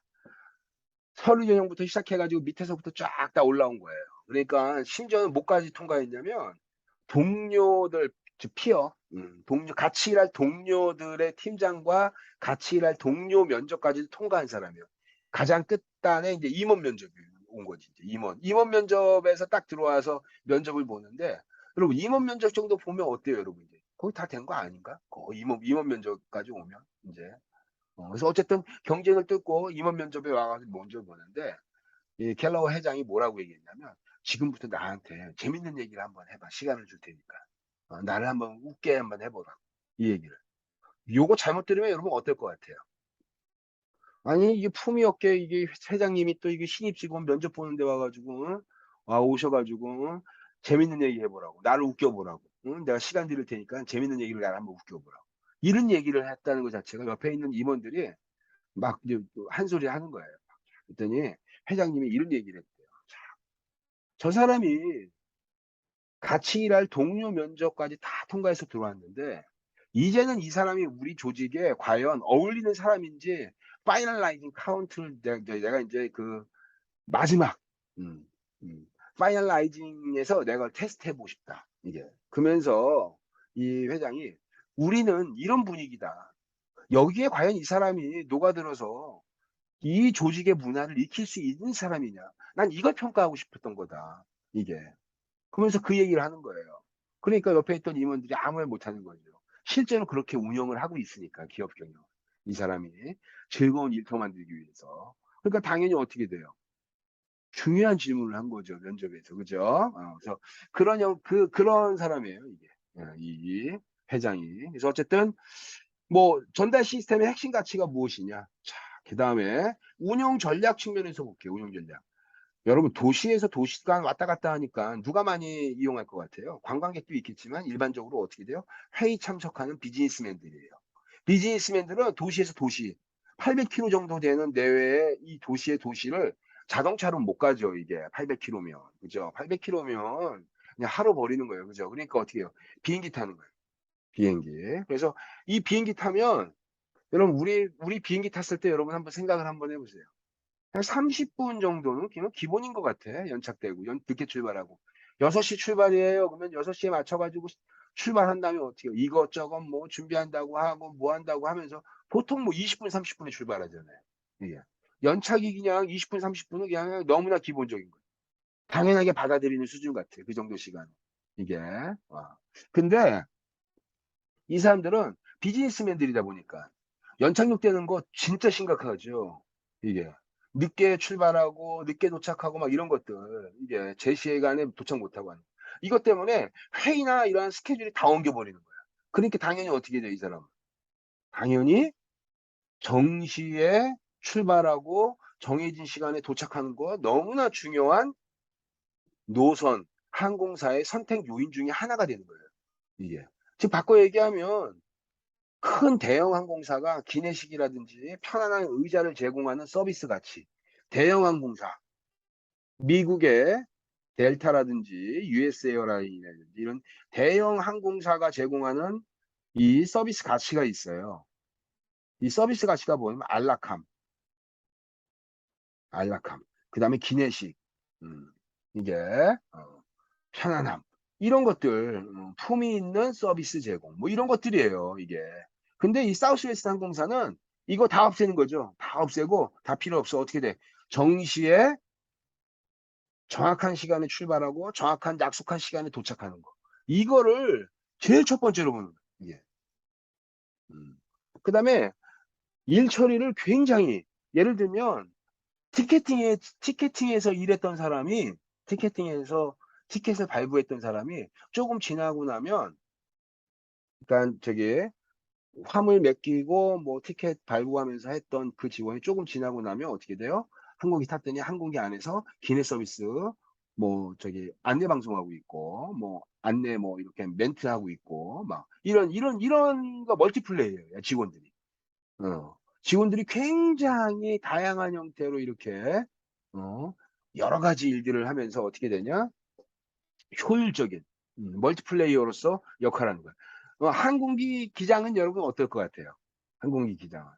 서류 전형부터 시작해 가지고 밑에서부터 쫙 다 올라온 거예요. 그러니까 심지어는 뭐까지 통과했냐면 동료들 즉 피어 동료 같이 일할 동료들의 팀장과 같이 일할 동료 면접까지도 통과한 사람이에요. 가장 끝단에 인제 임원 면접이 온 거지 이제 임원. 임원 면접에서 딱 들어와서 면접을 보는데 여러분 임원 면접 정도 보면 어때요 여러분 이제? 거의 다 된 거 아닌가? 거의 임원 면접까지 오면 인제. 그래서 어쨌든 경쟁을 뚫고 임원 면접에 와 가지고 면접을 보는데 이 갤러거 회장이 뭐라고 얘기했냐면 "지금부터 나한테 재밌는 얘기를 한번 해 봐. 시간을 줄 테니까. 나를 한번 웃게 한번 해 보라." 이 얘기를. 요거 잘못 들으면 여러분 어떨 것 같아요? 아니 이게 품위 없게 이게 회장님이 또 이게 신입 직원 면접 보는 데 와 가지고 오셔 가지고 재밌는 얘기 해 보라고. 나를 웃겨 보라고. "내가 시간 드릴 테니까 재밌는 얘기를 나를 한번 웃겨 보라고." 이런 얘기를 했다는 것 자체가 옆에 있는 임원들이 막 이제 또 한 소리 하는 거예요. 그랬더니 회장님이 이런 얘기를 했대요. 저 사람이 같이 일할 동료 면접까지 다 통과해서 들어왔는데 이제는 이 사람이 우리 조직에 과연 어울리는 사람인지 파이널라이징 카운트를 내가 인제 그 마지막 음 파이널라이징에서 내가 테스트해 보고 싶다 이게. 그러면서 이 회장이 "우리는 이런 분위기다. 여기에 과연 이 사람이 녹아들어서 이 조직의 문화를 익힐 수 있는 사람이냐. 난 이걸 평가하고 싶었던 거다." 이게. 그러면서 그 얘기를 하는 거예요. 그러니까 옆에 있던 임원들이 아무 말 못하는 거죠. 실제로 그렇게 운영을 하고 있으니까 기업 경영. 이 사람이 즐거운 일터 만들기 위해서. 그러니까 당연히 어떻게 돼요? 중요한 질문을 한 거죠, 면접에서. 그죠? 그래서 그런 사람이에요, 이게. 이 회장이. 그래서 어쨌든 뭐 전달 시스템의 핵심 가치가 무엇이냐. 자, 그다음에 운영 전략 측면에서 볼게요, 운영 전략. 여러분 도시에서 도시 간 왔다 갔다 하니까 누가 많이 이용할 것 같아요? 관광객도 있겠지만 일반적으로 어떻게 돼요? 회의 참석하는 비즈니스맨들이에요. 비즈니스맨들은 도시에서 도시 800km 정도 되는 내외의 이 도시의 도시를 자동차로 못 가죠, 이게 800km면. 그죠? 800km면 그냥 하루 버리는 거예요. 그죠? 그러니까 어떻게 해요? 비행기 타는 거예요, 비행기. 그래서 이 비행기 타면 여러분 우리 비행기 탔을 때 여러분 한번 생각을 한번 해 보세요. 한 30분 정도는 그냥 기본인 것 같아. 연착되고 늦게 출발하고. 6시 출발이에요. 그러면 6시에 맞춰 가지고 출발한 다음에 어떻게 해요? 이것저것 뭐 준비한다고 하고 뭐 한다고 하면서 보통 뭐 20분 30분에 출발하잖아요. 이게. 연착이 그냥 20분 30분은 그냥 너무나 기본적인 거예요. 당연하게 받아들이는 수준 같아. 그 정도 시간은. 이게. 근데 이 사람들은 비즈니스맨들이다 보니까 연착륙되는 거 진짜 심각하죠. 이게. 늦게 출발하고 늦게 도착하고 막 이런 것들 이게 제 시간에 도착 못하고 하는 이것 때문에 회의나 이러한 스케줄이 다 엉겨 버리는 거야. 그러니까 당연히 어떻게 돼 이 사람은. 당연히 정시에 출발하고 정해진 시간에 도착하는 거 너무나 중요한 노선, 항공사의 선택 요인 중에 하나가 되는 거예요 이게. 즉 바꿔 얘기하면 큰 대형 항공사가 기내식이라든지 편안한 의자를 제공하는 서비스 가치. 대형 항공사, 미국의 델타라든지 US 에어라인이라든지 이런 대형 항공사가 제공하는 이 서비스 가치가 있어요. 이 서비스 가치가 뭐냐면 안락함. 그다음에 기내식. 음. 이게 편안함. 이런 것들 품위 있는 서비스 제공 뭐 이런 것들이에요 이게. 근데 이 사우스웨스트 항공사는 이거 다 없애는 거죠. 다 없애고 다 필요 없어. 어떻게 돼? 정시에 정확한 시간에 출발하고 정확한 약속한 시간에 도착하는 거. 이거를 제일 첫 번째로 보는 거예요 이게. 음. 그다음에 일 처리를 굉장히 예를 들면 티켓팅에서 일했던 사람이 티켓팅에서 티켓을 발부했던 사람이 쪼금 지나고 나면 그러니까 저기 화물 맡기고 뭐 티켓 발부하면서 했던 그 직원이 쪼금 지나고 나면 어떻게 돼요? 항공기 탔더니 항공기 안에서 기내 서비스 뭐 저기 안내 방송하고 있고 뭐 안내 뭐 이렇게 멘트하고 있고 막 이런 거 멀티플레이예요 직원들이. 직원들이 굉장히 다양한 형태로 이렇게 어 여러 가지 일들을 하면서 어떻게 되냐? 효율적인 멀티플레이어로서 역할을 하는 거야. 항공기 기장은 여러분 어떨 것 같아요? 항공기 기장은.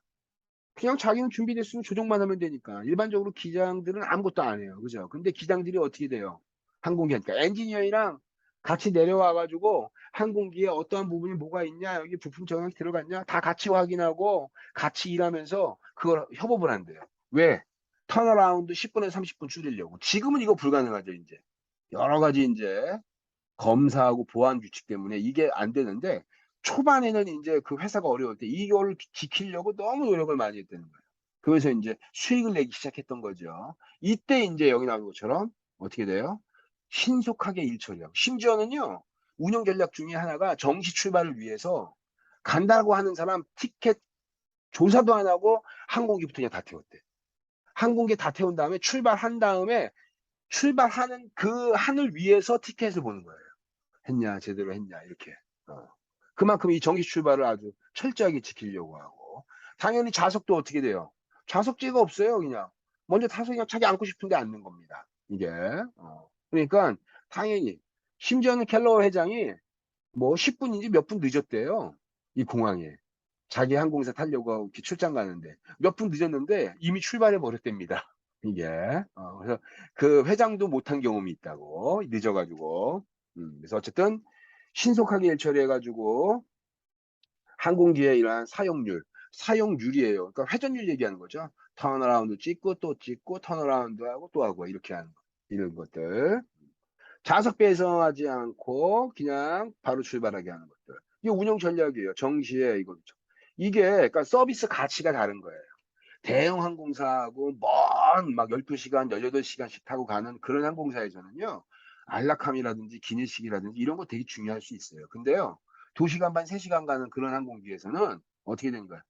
그냥 자기는 준비됐으면 조종만 하면 되니까. 일반적으로 기장들은 아무것도 안 해요. 그죠? 근데 기장들이 어떻게 돼요? 항공기 하니까 엔지니어랑 같이 내려와 가지고 항공기에 어떠한 부분이 뭐가 있냐, 여기 부품 정확히 들어갔냐, 다 같이 확인하고 같이 일하면서 그걸 협업을 한대요. 왜? 턴어라운드 10분에서 30분 줄이려고. 지금은 이거 불가능하죠, 이제. 여러 가지 이제 검사하고 보안 규칙 때문에 이게 안 되는데, 초반에는 이제 그 회사가 어려울 때 이걸 지키려고 너무 노력을 많이 했다는 거예요. 그래서 이제 수익을 내기 시작했던 거죠. 이때 이제 여기 나온 것처럼 어떻게 돼요? 신속하게 일 처리하고, 심지어는요, 운영 전략 중에 하나가 정시 출발을 위해서 간다고 하는 사람 티켓 조사도 안 하고 항공기부터 그냥 다 태웠대. 항공기 다 태운 다음에 출발한 다음에 출발하는 그 하늘 위에서 티켓을 보는 거예요. 했냐, 제대로 했냐, 이렇게. 어. 그만큼 이 정기 출발을 아주 철저하게 지키려고 하고. 당연히 좌석도 어떻게 돼요? 좌석제가 없어요, 그냥. 먼저 타서 그냥 자기 앉고 싶은데 앉는 겁니다. 이게. 그러니까 당연히. 심지어는 켈러 회장이 뭐 10분인지 몇 분 늦었대요. 이 공항에. 자기 항공사 타려고 하고 이렇게 출장 가는데. 몇 분 늦었는데 이미 출발해 버렸답니다. 이게. 그래서 그 회장도 못한 경험이 있다고. 늦어가지고. 그래서 어쨌든 신속하게 일 처리해가지고 항공기의 이러한 사용률이에요. 그러니까 회전율 얘기하는 거죠. 턴어라운드 찍고 또 찍고 턴어라운드 하고 또 하고 이렇게 하는 거. 이런 것들. 좌석 배정하지 않고 그냥 바로 출발하게 하는 것들. 이게 운영 전략이에요. 정시에 이거죠. 이게 그러니까 서비스 가치가 다른 거예요. 대형 항공사하고 먼 막 12시간, 18시간씩 타고 가는 그런 항공사에서는요. 안락함이라든지 기내식이라든지 이런 거 되게 중요할 수 있어요. 근데요. 2시간 반, 3시간 가는 그런 항공기에서는 어떻게 된 거야?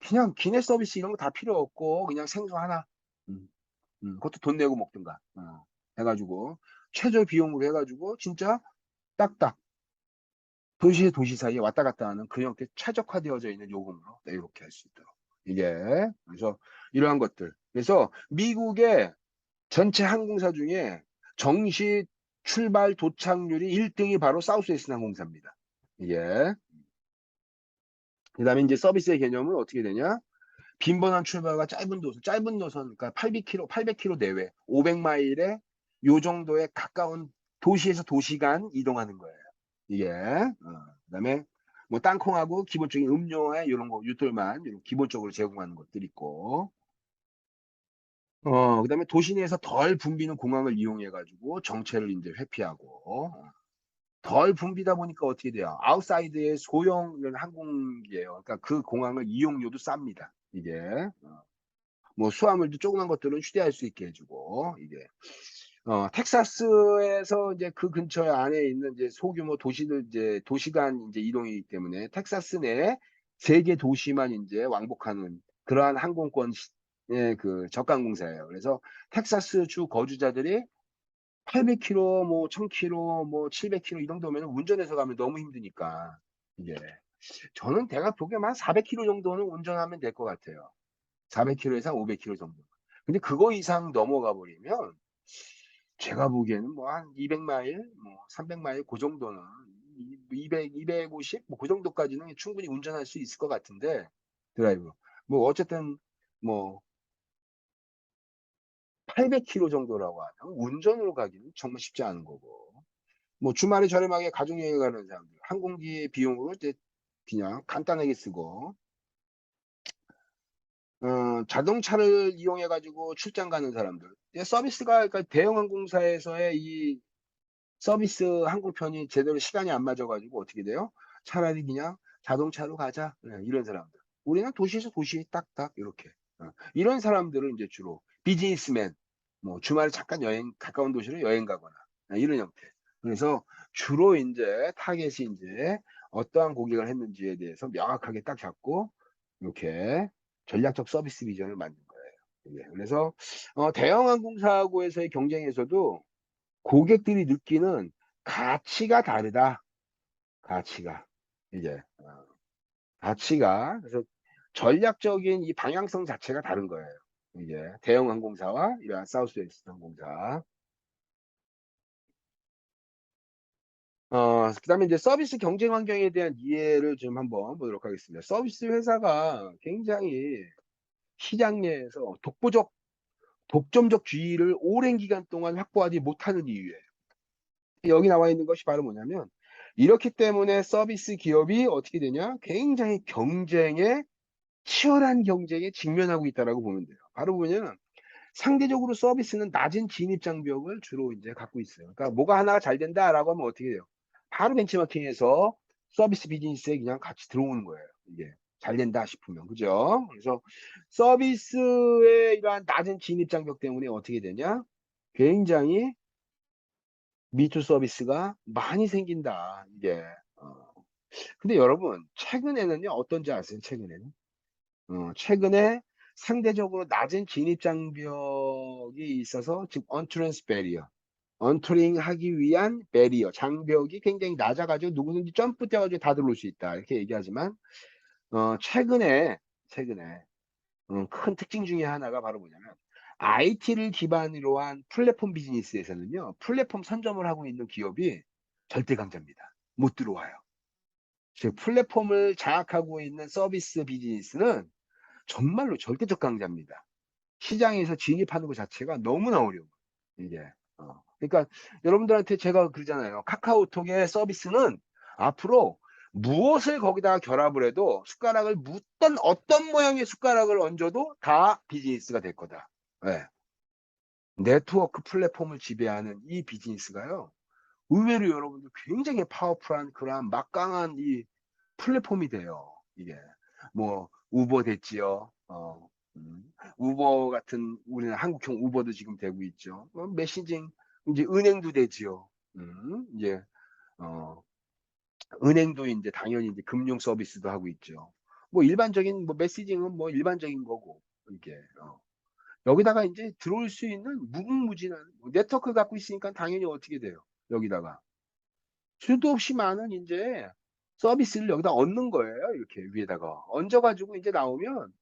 그냥 기내 서비스 이런 거 다 필요 없고 그냥 생수 하나. 음, 그것도 돈 내고 먹든가. 해가지고 최저 비용으로 해가지고 진짜 딱딱 도시의 도시 사이에 왔다 갔다 하는 그 형태 최적화되어져 있는 요금으로 이렇게 할 수 있도록. 이게 그래서 이러한 것들. 그래서 미국의 전체 항공사 중에 정시 출발 도착률이 1등이 바로 사우스웨스트 항공사입니다. 이게 그다음에 이제 서비스의 개념은 어떻게 되냐? 빈번한 출발과 짧은 노선, 그러니까 800km 내외, 500마일에 요 정도의 가까운 도시에서 도시간 이동하는 거예요. 이게. 그다음에 뭐 땅콩하고 기본적인 음료와 이런 거 유통만 이런 기본적으로 제공하는 것들이 있고, 그다음에 도시 내에서 덜 붐비는 공항을 이용해 가지고 정체를 이제 회피하고, 덜 붐비다 보니까 어떻게 돼요? 아웃사이드의 소형 항공기예요. 그러니까 그 공항을 이용료도 쌉니다. 이게. 뭐 수화물도 조그만 것들은 휴대할 수 있게 해주고, 이게. 텍사스에서 이제 그 근처 안에 있는 이제 소규모 도시들 이제 도시간 이제 이동이기 때문에 텍사스 내에 3개 도시만 이제 왕복하는 그러한 항공권 그 저가항공사예요. 그래서 텍사스 주 거주자들이 800km, 뭐 1000km, 뭐 700km 이 정도면 운전해서 가면 너무 힘드니까 이게 저는 제가 보기에만 한 400km 정도는 운전하면 될 것 같아요. 400km 이상 500km 정도. 근데 그거 이상 넘어가 버리면 제가 보기에는 뭐 한 200마일, 뭐 300마일 그 정도는 200, 250, 뭐 그 정도까지는 충분히 운전할 수 있을 것 같은데 드라이브. 뭐 어쨌든 뭐 800km 정도라고 하면 운전으로 가기는 정말 쉽지 않은 거고. 뭐 주말에 저렴하게 가족 여행 가는 사람들, 항공기 비용으로 이제 그냥 간단하게 쓰고, 자동차를 이용해 가지고 출장 가는 사람들. 서비스가 그러니까 대형 항공사에서의 이 서비스 항공편이 제대로 시간이 안 맞아 가지고 어떻게 돼요? 차라리 그냥 자동차로 가자. 이런 사람들. 우리는 도시에서 도시 딱딱 이렇게. 이런 사람들은 이제 주로 비즈니스맨, 뭐 주말에 잠깐 가까운 도시로 여행 가거나 이런 형태. 그래서 주로 이제 타겟이 이제 어떠한 고객을 했는지에 대해서 명확하게 딱 잡고 이렇게 전략적 서비스 비전을 만든 거예요. 예, 그래서 대형 항공사하고에서의 경쟁에서도 고객들이 느끼는 가치가 다르다. 가치가. 이제, 가치가. 그래서 전략적인 이 방향성 자체가 다른 거예요. 이게 대형 항공사와 이러한 사우스웨스트 항공사. 그다음에 이제 서비스 경쟁 환경에 대한 이해를 좀 한번 보도록 하겠습니다. 서비스 회사가 굉장히 시장 내에서 독점적 지위를 오랜 기간 동안 확보하지 못하는 이유예요. 여기 나와 있는 것이 바로 뭐냐면 이렇기 때문에 서비스 기업이 어떻게 되냐? 굉장히 치열한 경쟁에 직면하고 있다라고 보면 돼요. 바로 뭐냐면 상대적으로 서비스는 낮은 진입 장벽을 주로 이제 갖고 있어요. 그러니까 뭐가 하나가 잘 된다라고 하면 어떻게 돼요? 바로 벤치마킹해서 서비스 비즈니스에 그냥 같이 들어오는 거예요. 이게 잘 된다 싶으면. 그죠? 그래서 서비스의 이러한 낮은 진입 장벽 때문에 어떻게 되냐? 굉장히 미투 서비스가 많이 생긴다. 이게. 어. 근데 여러분, 최근에는요, 어떤지 아세요? 최근에는? 최근에 상대적으로 낮은 진입 장벽이 있어서 지금 entrance barrier, 엔터링 하기 위한 배리어, 장벽이 굉장히 낮아가지고 누구든지 점프 뛰어가지고 다 들어올 수 있다. 이렇게 얘기하지만, 최근에, 큰 특징 중에 하나가 바로 뭐냐면, IT를 기반으로 한 플랫폼 비즈니스에서는요, 플랫폼 선점을 하고 있는 기업이 절대 강자입니다. 못 들어와요. 즉, 플랫폼을 장악하고 있는 서비스 비즈니스는 정말로 절대적 강자입니다. 시장에서 진입하는 것 자체가 너무나 어려워요. 이게. 그러니까 여러분들한테 제가 그러잖아요. 카카오톡의 서비스는 앞으로 무엇을 거기다가 결합을 해도 숟가락을 묻던 어떤 모양의 숟가락을 얹어도 다 비즈니스가 될 거다. 네. 네트워크 플랫폼을 지배하는 이 비즈니스가요. 의외로 여러분들 굉장히 파워풀한 그러한 막강한 이 플랫폼이 돼요. 이게 뭐 우버 됐지요. 우버 같은 우리는 한국형 우버도 지금 되고 있죠. 메신징 이제 은행도 되지요. 이제 어, 은행도 이제 당연히 이제 금융 서비스도 하고 있죠. 뭐 일반적인 뭐 메시징은 뭐 일반적인 거고 이게 여기다가 이제 들어올 수 있는 무궁무진한 뭐 네트워크 갖고 있으니까 당연히 어떻게 돼요? 여기다가 수도 없이 많은 이제 서비스를 여기다 얹는 거예요. 이렇게 위에다가 얹어가지고 이제 나오면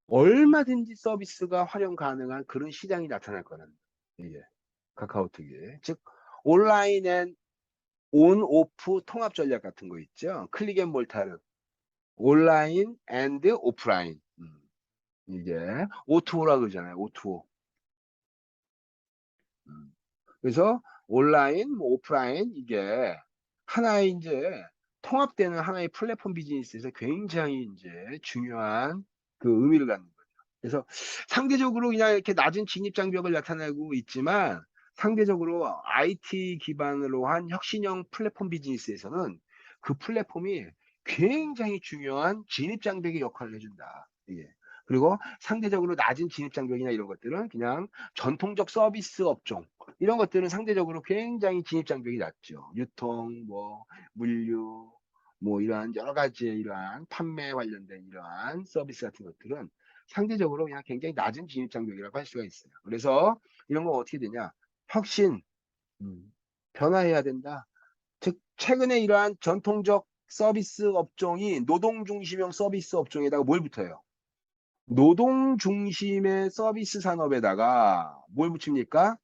얼마든지 서비스가 활용 가능한 그런 시장이 나타날 거는 이게 카카오톡이 즉 온라인 앤 온 오프 통합 전략 같은 거 있죠. 클릭 앤 몰타르 온라인 앤드 오프라인 이게 O2O라 그러잖아요. O2O. 그래서 온라인, 뭐 오프라인 이게 하나의 이제 통합되는 하나의 플랫폼 비즈니스에서 굉장히 이제 중요한 그 의미를 갖는 거죠. 그래서 상대적으로 그냥 이렇게 낮은 진입 장벽을 나타내고 있지만 상대적으로 IT 기반으로 한 혁신형 플랫폼 비즈니스에서는 그 플랫폼이 굉장히 중요한 진입 장벽의 역할을 해준다. 이게. 그리고 상대적으로 낮은 진입 장벽이나 이런 것들은 그냥 전통적 서비스 업종 이런 것들은 상대적으로 굉장히 진입 장벽이 낮죠. 유통, 뭐 물류, 뭐 이러한 여러 가지의 이러한 판매 관련된 이러한 서비스 같은 것들은 상대적으로 그냥 굉장히 낮은 진입 장벽이라고 할 수가 있어요. 그래서 이런 거 어떻게 되냐? 혁신, 변화해야 된다. 즉 최근에 이러한 전통적 서비스 업종이 노동 중심형 서비스 업종에다가 뭘 붙어요? 노동 중심의 서비스 산업에다가 뭘 붙입니까?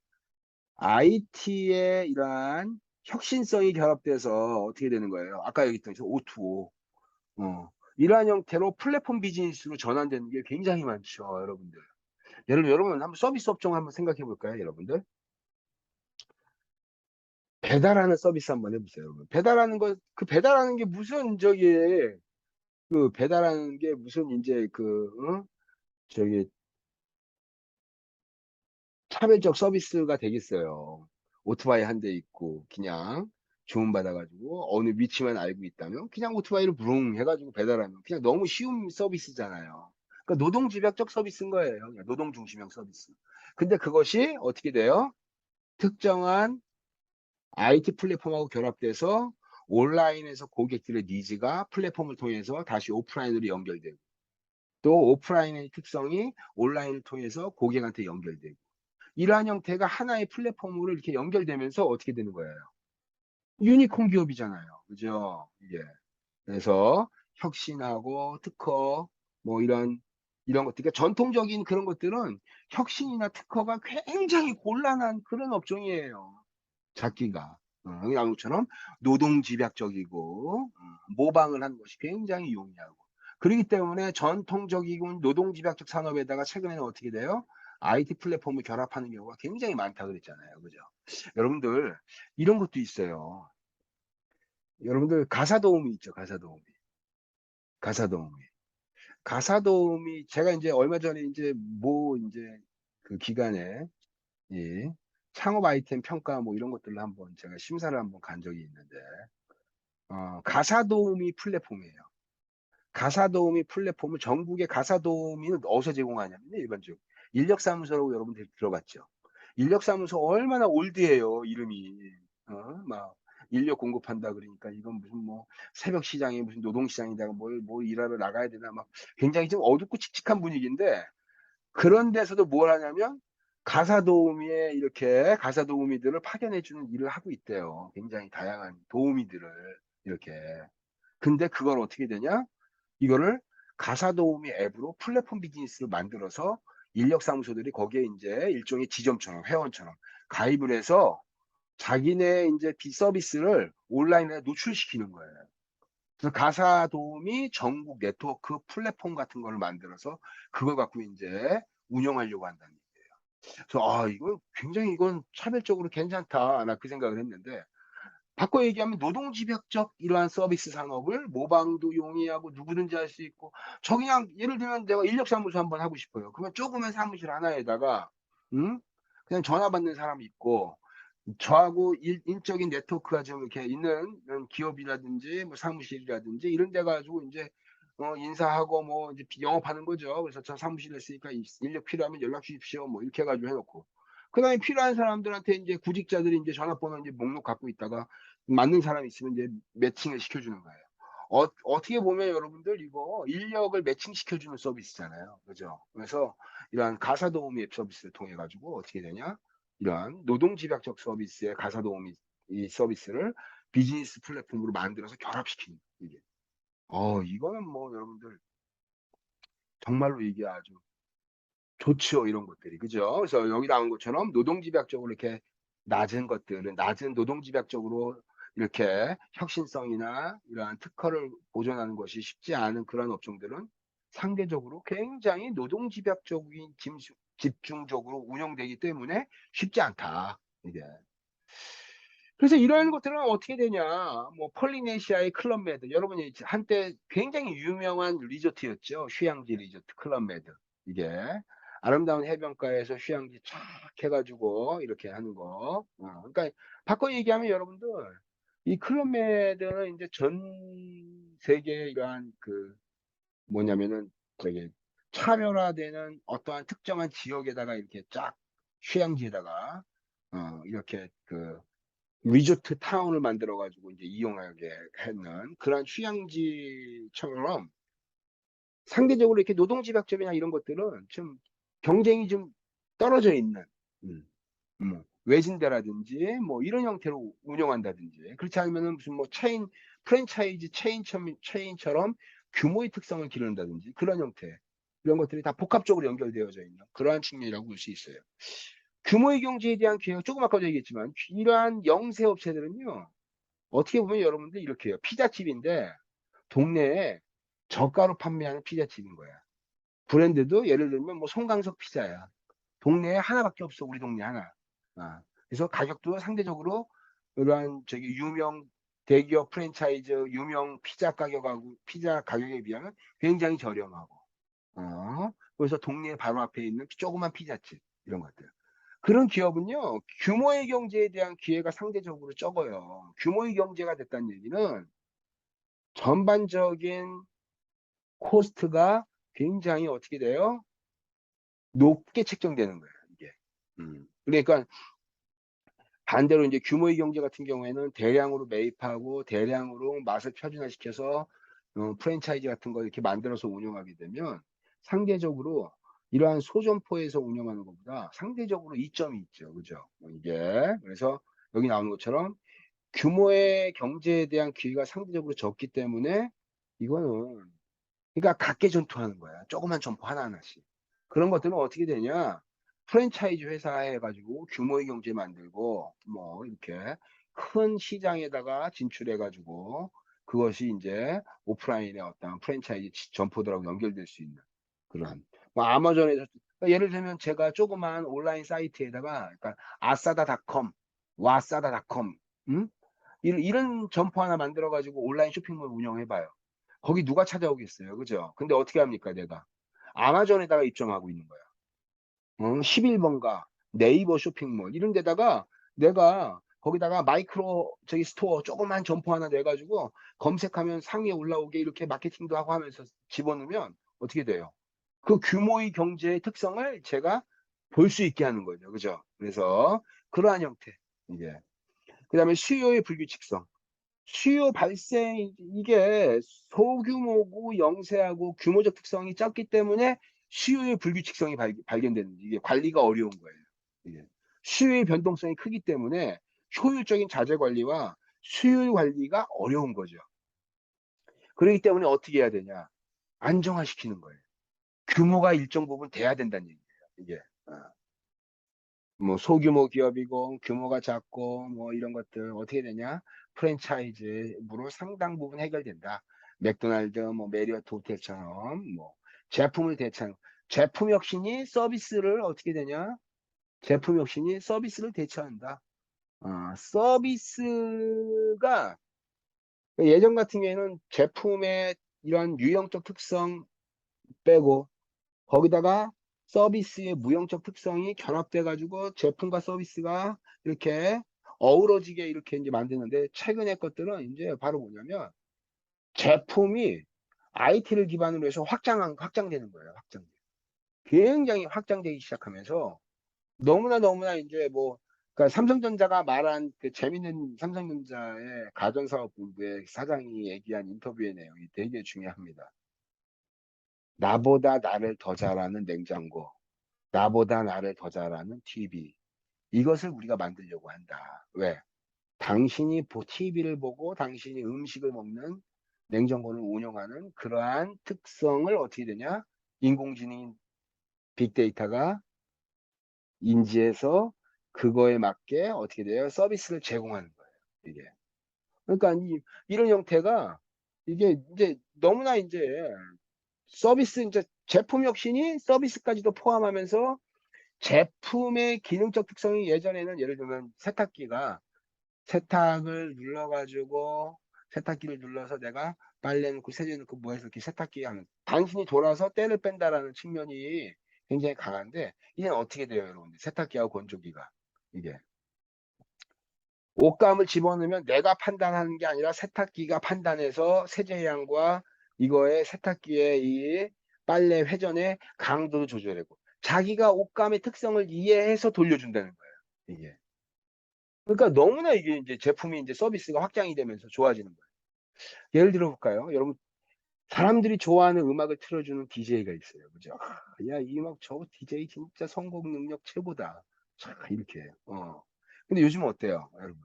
IT의 이러한 혁신성이 결합돼서 어떻게 되는 거예요? 아까 얘기했던 O2O. 이러한 형태로 플랫폼 비즈니스로 전환되는 게 굉장히 많죠, 여러분들. 여러분 한번 서비스 업종 한번 생각해 볼까요, 여러분들? 배달하는 서비스 한번 해보세요, 여러분. 배달하는 게 무슨 배달하는 게 무슨 이제 저기 차별적 서비스가 되겠어요. 오토바이 한 대 있고 그냥 주문받아가지고 어느 위치만 알고 있다면 그냥 오토바이를 부릉 해가지고 배달하면 그냥 너무 쉬운 서비스잖아요. 그러니까 노동집약적 서비스인 거예요. 그냥 노동 중심형 서비스. 근데 그것이 어떻게 돼요? 특정한 IT 플랫폼하고 결합돼서 온라인에서 고객들의 니즈가 플랫폼을 통해서 다시 오프라인으로 연결되고 또 오프라인의 특성이 온라인을 통해서 고객한테 연결되고 이러한 형태가 하나의 플랫폼으로 이렇게 연결되면서 어떻게 되는 거예요? 유니콘 기업이잖아요. 그죠? 이게. 그래서 혁신하고 특허, 뭐 이런 것들. 그러니까 전통적인 그런 것들은 혁신이나 특허가 굉장히 곤란한 그런 업종이에요. 잡기가. 양처럼 노동집약적이고, 모방을 하는 것이 굉장히 용이하고. 그렇기 때문에 전통적이고 노동집약적 산업에다가 최근에는 어떻게 돼요? IT 플랫폼을 결합하는 경우가 굉장히 많다 그랬잖아요. 그죠? 여러분들 이런 것도 있어요. 여러분들 가사도우미 있죠, 가사도우미. 가사도우미. 가사도우미 제가 인제 얼마 전에 인제 인제 그 기관에 이 창업 아이템 평가 뭐 이런 것들을 한번 제가 심사를 한번 간 적이 있는데 가사도우미 플랫폼이에요. 가사도우미 플랫폼은 전국의 가사도우미는 어디서 제공하냐면요, 일반적으로. 인력사무소라고 여러분들 들어봤죠? 인력사무소 얼마나 올드해요, 이름이. 막 인력 공급한다 그러니까 이건 무슨 뭐 새벽 시장에 무슨 노동시장에다가 뭘 일하러 나가야 되나 막 굉장히 좀 어둡고 칙칙한 분위기인데 그런 데서도 뭘 하냐면 가사도우미에 이렇게 가사도우미들을 파견해 주는 일을 하고 있대요. 굉장히 다양한 도우미들을 이렇게. 근데 그걸 어떻게 되냐? 이거를 가사도우미 앱으로 플랫폼 비즈니스를 만들어서 인력사무소들이 거기에 인제 일종의 지점처럼 회원처럼 가입을 해서 자기네 인제 서비스를 온라인에 노출시키는 거예요. 그래서 가사도우미 전국 네트워크 플랫폼 같은 거를 만들어서 그걸 갖고 인제 운영하려고 한다는 얘기예요. 그래서 '아 이거 굉장히 이건 차별적으로 괜찮다.' 나 그 생각을 했는데 바꿔 얘기하면 노동집약적 이러한 서비스 산업을 모방도 용이하고 누구든지 할 수 있고 저 그냥 예를 들면 내가 인력사무소 한번 하고 싶어요. 그러면 조그만 사무실 하나에다가 음 그냥 전화 받는 사람이 있고 저하고 인적인 네트워크가 좀 이렇게 있는 이런 기업이라든지 뭐 사무실이라든지 이런 데 가지고 인제 인사하고 뭐 이제 영업하는 거죠. 그래서 "저 사무실에 있으니까 인력 필요하면 연락 주십시오." 뭐 이렇게 해 가지고 해 놓고 그다음에 필요한 사람들한테 인제 구직자들이 인제 전화번호 인제 목록 갖고 있다가 맞는 사람이 있으면 이제 매칭을 시켜 주는 거예요. 어떻게 보면 여러분들 이거 인력을 매칭시켜 주는 서비스잖아요. 그죠? 그래서 이러한 가사도우미 앱 서비스를 통해 가지고 어떻게 되냐? 이러한 노동집약적 서비스의 가사도우미 이 서비스를 비즈니스 플랫폼으로 만들어서 결합시키는 이게. 이거는 뭐 여러분들 정말로 이게 아주 좋죠, 이런 것들이. 그죠? 그래서 여기 나온 것처럼 노동집약적으로 이렇게 낮은 것들은 낮은 노동집약적으로 이렇게 혁신성이나 이러한 특허를 보존하는 것이 쉽지 않은 그런 업종들은 상대적으로 굉장히 노동집약적인 집중적으로 운영되기 때문에 쉽지 않다, 이게. 그래서 이러한 것들은 어떻게 되냐. 뭐 폴리네시아의 클럽메드 여러분이 한때 굉장히 유명한 리조트였죠. 휴양지 리조트 클럽메드. 이게 아름다운 해변가에서 휴양지 쫙 해 가지고 이렇게 하는 거. 그러니까 바꿔 얘기하면 여러분들 이 클럽메드는 인제 전 세계의 이러한 그 뭐냐면은 저기 차별화되는 어떠한 특정한 지역에다가 이렇게 쫙 휴양지에다가 이렇게 그 리조트 타운을 만들어 가지고 인제 이용하게 하는 그런 휴양지처럼 상대적으로 이렇게 노동집약점이나 이런 것들은 좀 경쟁이 좀 떨어져 있는 음 외진데라든지 뭐 이런 형태로 운영한다든지 그렇지 않으면은 무슨 뭐 프랜차이즈 체인처럼 규모의 특성을 기른다든지 그런 형태 이런 것들이 다 복합적으로 연결되어져 있는 그러한 측면이라고 볼 수 있어요. 규모의 경제에 대한 기회가 조금 아까도 얘기했지만 이러한 영세 업체들은요. 어떻게 보면 여러분들 이렇게 해요. 피자집인데 동네에 저가로 판매하는 피자집인 거야. 브랜드도 예를 들면 뭐 송강석 피자야. 동네에 하나밖에 없어, 우리 동네 하나. 그래서 가격도 상대적으로 이러한 저기 유명 대기업 프랜차이즈 유명 피자 가격에 비하면 굉장히 저렴하고. 그래서 동네 바로 앞에 있는 조그만 피자집 이런 것들. 그런 기업은요. 규모의 경제에 대한 기회가 상대적으로 적어요. 규모의 경제가 됐다는 얘기는 전반적인 코스트가 굉장히 어떻게 돼요? 높게 책정되는 거예요, 이게. 그러니까 반대로 인제 규모의 경제 같은 경우에는 대량으로 매입하고 대량으로 맛을 표준화시켜서 프랜차이즈 같은 거 이렇게 만들어서 운영하게 되면 상대적으로 이러한 소점포에서 운영하는 것보다 상대적으로 이점이 있죠. 그죠? 이게. 그래서 여기 나오는 것처럼 규모의 경제에 대한 기회가 상대적으로 적기 때문에 이거는 그러니까 각계전투하는 거야. 조그만 점포 하나하나씩. 그런 것들은 어떻게 되냐. 프랜차이즈 회사 해 가지고 규모의 경제 만들고 뭐 이렇게 큰 시장에다가 진출해 가지고 그것이 이제 오프라인의 어떤 프랜차이즈 점포들하고 연결될 수 있는 그런 뭐 아마존에서 그러니까 예를 들면 제가 조그만 온라인 사이트에다가 그러니까 아싸다닷컴, 와싸다닷컴 이런 점포 하나 만들어 가지고 온라인 쇼핑몰 운영해 봐요. 거기 누가 찾아오겠어요. 그죠? 근데 어떻게 합니까, 내가? 아마존에다가 입점하고 있는 거야. 11번가, 네이버 쇼핑몰 이런 데다가 내가 거기다가 마이크로 저기 스토어 조그만 점포 하나 내 가지고 검색하면 상위에 올라오게 이렇게 마케팅도 하고 하면서 집어넣으면 어떻게 돼요? 그 규모의 경제의 특성을 제가 볼 수 있게 하는 거죠. 그죠? 그래서 그러한 형태. 이게. 그다음에 수요의 불규칙성. 수요 발생 이게 소규모고 영세하고 규모적 특성이 작기 때문에 수요의 불규칙성이 발견되는 이게 관리가 어려운 거예요. 이게. 수요의 변동성이 크기 때문에 효율적인 자재 관리와 수요 관리가 어려운 거죠. 그렇기 때문에 어떻게 해야 되냐? 안정화시키는 거예요. 규모가 일정 부분 돼야 된다는 얘기예요. 이게. 어. 뭐 소규모 기업이고 규모가 작고 뭐 이런 것들 어떻게 되냐? 프랜차이즈로 상당 부분 해결된다. 맥도날드, 뭐 메리어트 호텔처럼 뭐 제품을 대체하는 제품 혁신이 서비스를 어떻게 되냐? 제품 혁신이 서비스를 대체한다. 서비스가 예전 같은 경우에는 제품의 이런 유형적 특성 빼고 거기다가 서비스의 무형적 특성이 결합돼 가지고 제품과 서비스가 이렇게 어우러지게 이렇게 이제 만드는데 최근의 것들은 인제 바로 뭐냐면 제품이 IT를 기반으로 해서 확장되는 거예요, 확장. 굉장히 확장되기 시작하면서 너무나 인제 뭐 그러니까 삼성전자가 말한 그 재밌는 삼성전자의 가전사업본부의 사장이 얘기한 인터뷰의 내용이 되게 중요합니다. "나보다 나를 더 잘 아는 냉장고. 나보다 나를 더 잘 아는 TV. 이것을 우리가 만들려고 한다." 왜? 당신이 TV를 보고 당신이 음식을 먹는 냉장고를 운영하는 그러한 특성을 어떻게 되냐? 인공지능 빅데이터가 인지해서 그거에 맞게 어떻게 돼요? 서비스를 제공하는 거예요, 이게. 그러니까 이런 형태가 이게 인제 너무나 인제 서비스 인제 제품 혁신이 서비스까지도 포함하면서 제품의 기능적 특성이 예전에는 예를 들면 세탁기가 세탁을 눌러 가지고 세탁기를 눌러서 내가 빨래 넣고 세제 넣고 뭐 해서 이렇게 세탁기 하는 단순히 돌아서 때를 뺀다라는 측면이 굉장히 강한데 이제는 어떻게 돼요, 여러분들? 세탁기하고 건조기가. 이게 옷감을 집어넣으면 내가 판단하는 게 아니라 세탁기가 판단해서 세제량과 이거의 세탁기의 이 빨래 회전의 강도를 조절하고 자기가 옷감의 특성을 이해해서 돌려준다는 거예요, 이게. 그러니까 너무나 이게 인제 제품이 인제 서비스가 확장이 되면서 좋아지는 거예요. 예를 들어 볼까요? 여러분 사람들이 좋아하는 음악을 틀어 주는 DJ가 있어요. 그죠? '아 야 이 음악 저 DJ 진짜 선곡 능력 최고다.' 촤 이렇게. 근데 요즘은 어때요, 여러분?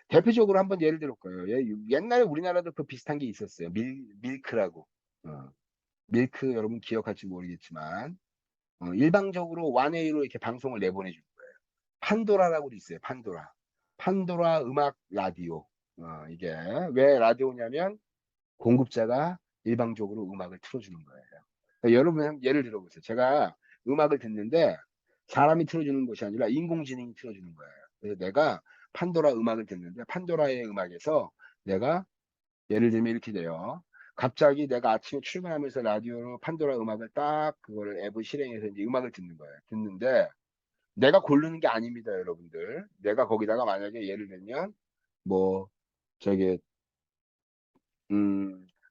대표적으로 한번 예를 들어 볼까요? 옛날에 우리나라도 그 비슷한 게 있었어요. 밀크라고. 어 밀크 여러분 기억할지 모르겠지만 일방적으로 원웨이로 이렇게 방송을 내보내 주는 거예요. 판도라라고도 있어요, 판도라. 판도라 음악 라디오. 이게 왜 라디오냐면 공급자가 일방적으로 음악을 틀어 주는 거예요. 그러니까 여러분 예를 들어 보세요. 제가 음악을 듣는데 사람이 틀어 주는 것이 아니라 인공지능이 틀어 주는 거예요. 그래서 내가 판도라 음악을 듣는데 판도라의 음악에서 내가 예를 들면 이렇게 돼요. 갑자기 내가 아침에 출근하면서 라디오로 판도라 음악을 딱 그거를 앱을 실행해서 인제 음악을 듣는 거예요. 듣는데 내가 고르는 게 아닙니다, 여러분들. 내가 거기다가 만약에 예를 들면 뭐 저기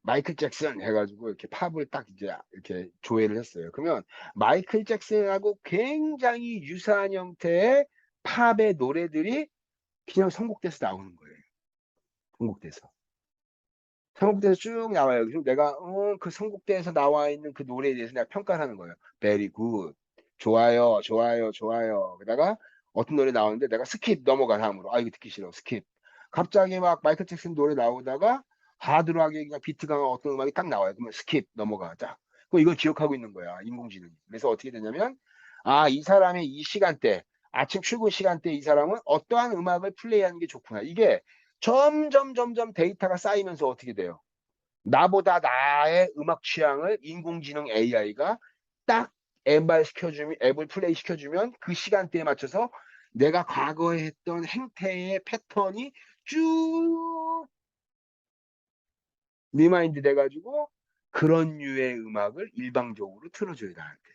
마이클 잭슨 해 가지고 이렇게 팝을 딱 이제 이렇게 조회를 했어요. 그러면 마이클 잭슨하고 굉장히 유사한 형태의 팝의 노래들이 그냥 선곡돼서 나오는 거예요, 선곡돼서. 선곡돼서 쭉 나와요. 그럼 내가 그 선곡대에서 나와 있는 그 노래에 대해서 내가 평가를 하는 거예요. "Very good." "좋아요, 좋아요, 좋아요." 그러다가 어떤 노래 나오는데 내가 스킵 넘어가 다음으로. '아 이거 듣기 싫어.' 스킵. 갑자기 막 마이클 잭슨 노래 나오다가 하드락의 그냥 비트 강한 어떤 음악이 딱 나와요. 그러면 스킵 넘어가 딱. 그럼 이걸 기억하고 있는 거야, 인공지능이. 그래서 어떻게 되냐면 '아 이 사람의 이 시간대 아침 출근 시간대에 이 사람은 어떠한 음악을 플레이하는 게 좋구나.' 이게 점점 데이터가 쌓이면서 어떻게 돼요? 나보다 나의 음악 취향을 인공지능 AI가 딱 앱을 플레이 시켜주면 그 시간대에 맞춰서 내가 과거에 했던 행태의 패턴이 쭉 리마인드 돼가지고 그런 류의 음악을 일방적으로 틀어줘요, 나한테.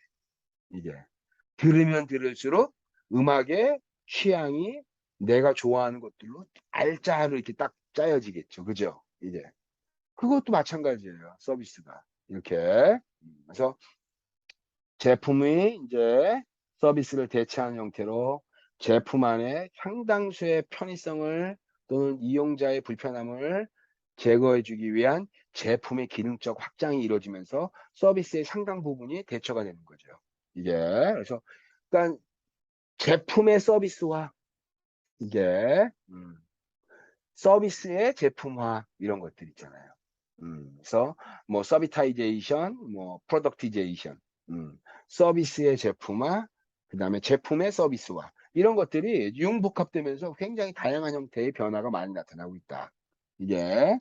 이게. 들으면 들을수록 음악의 취향이 내가 좋아하는 것들로 알짜로 이렇게 딱 짜여지겠죠. 그죠? 이제. 그것도 마찬가지예요. 서비스가. 이렇게. 그래서 제품이 이제 서비스를 대체하는 형태로 제품 안에 상당수의 편의성을 또는 이용자의 불편함을 제거해 주기 위한 제품의 기능적 확장이 이루어지면서 서비스의 상당 부분이 대처가 되는 거죠. 이게. 그래서, 그러니까 제품의 서비스화, 이게, 서비스의 제품화, 이런 것들 있잖아요. 그래서 뭐 서비타이제이션, 뭐 프로덕티제이션, 서비스의 제품화, 그다음에 제품의 서비스화 이런 것들이 융복합되면서 굉장히 다양한 형태의 변화가 많이 나타나고 있다. 이게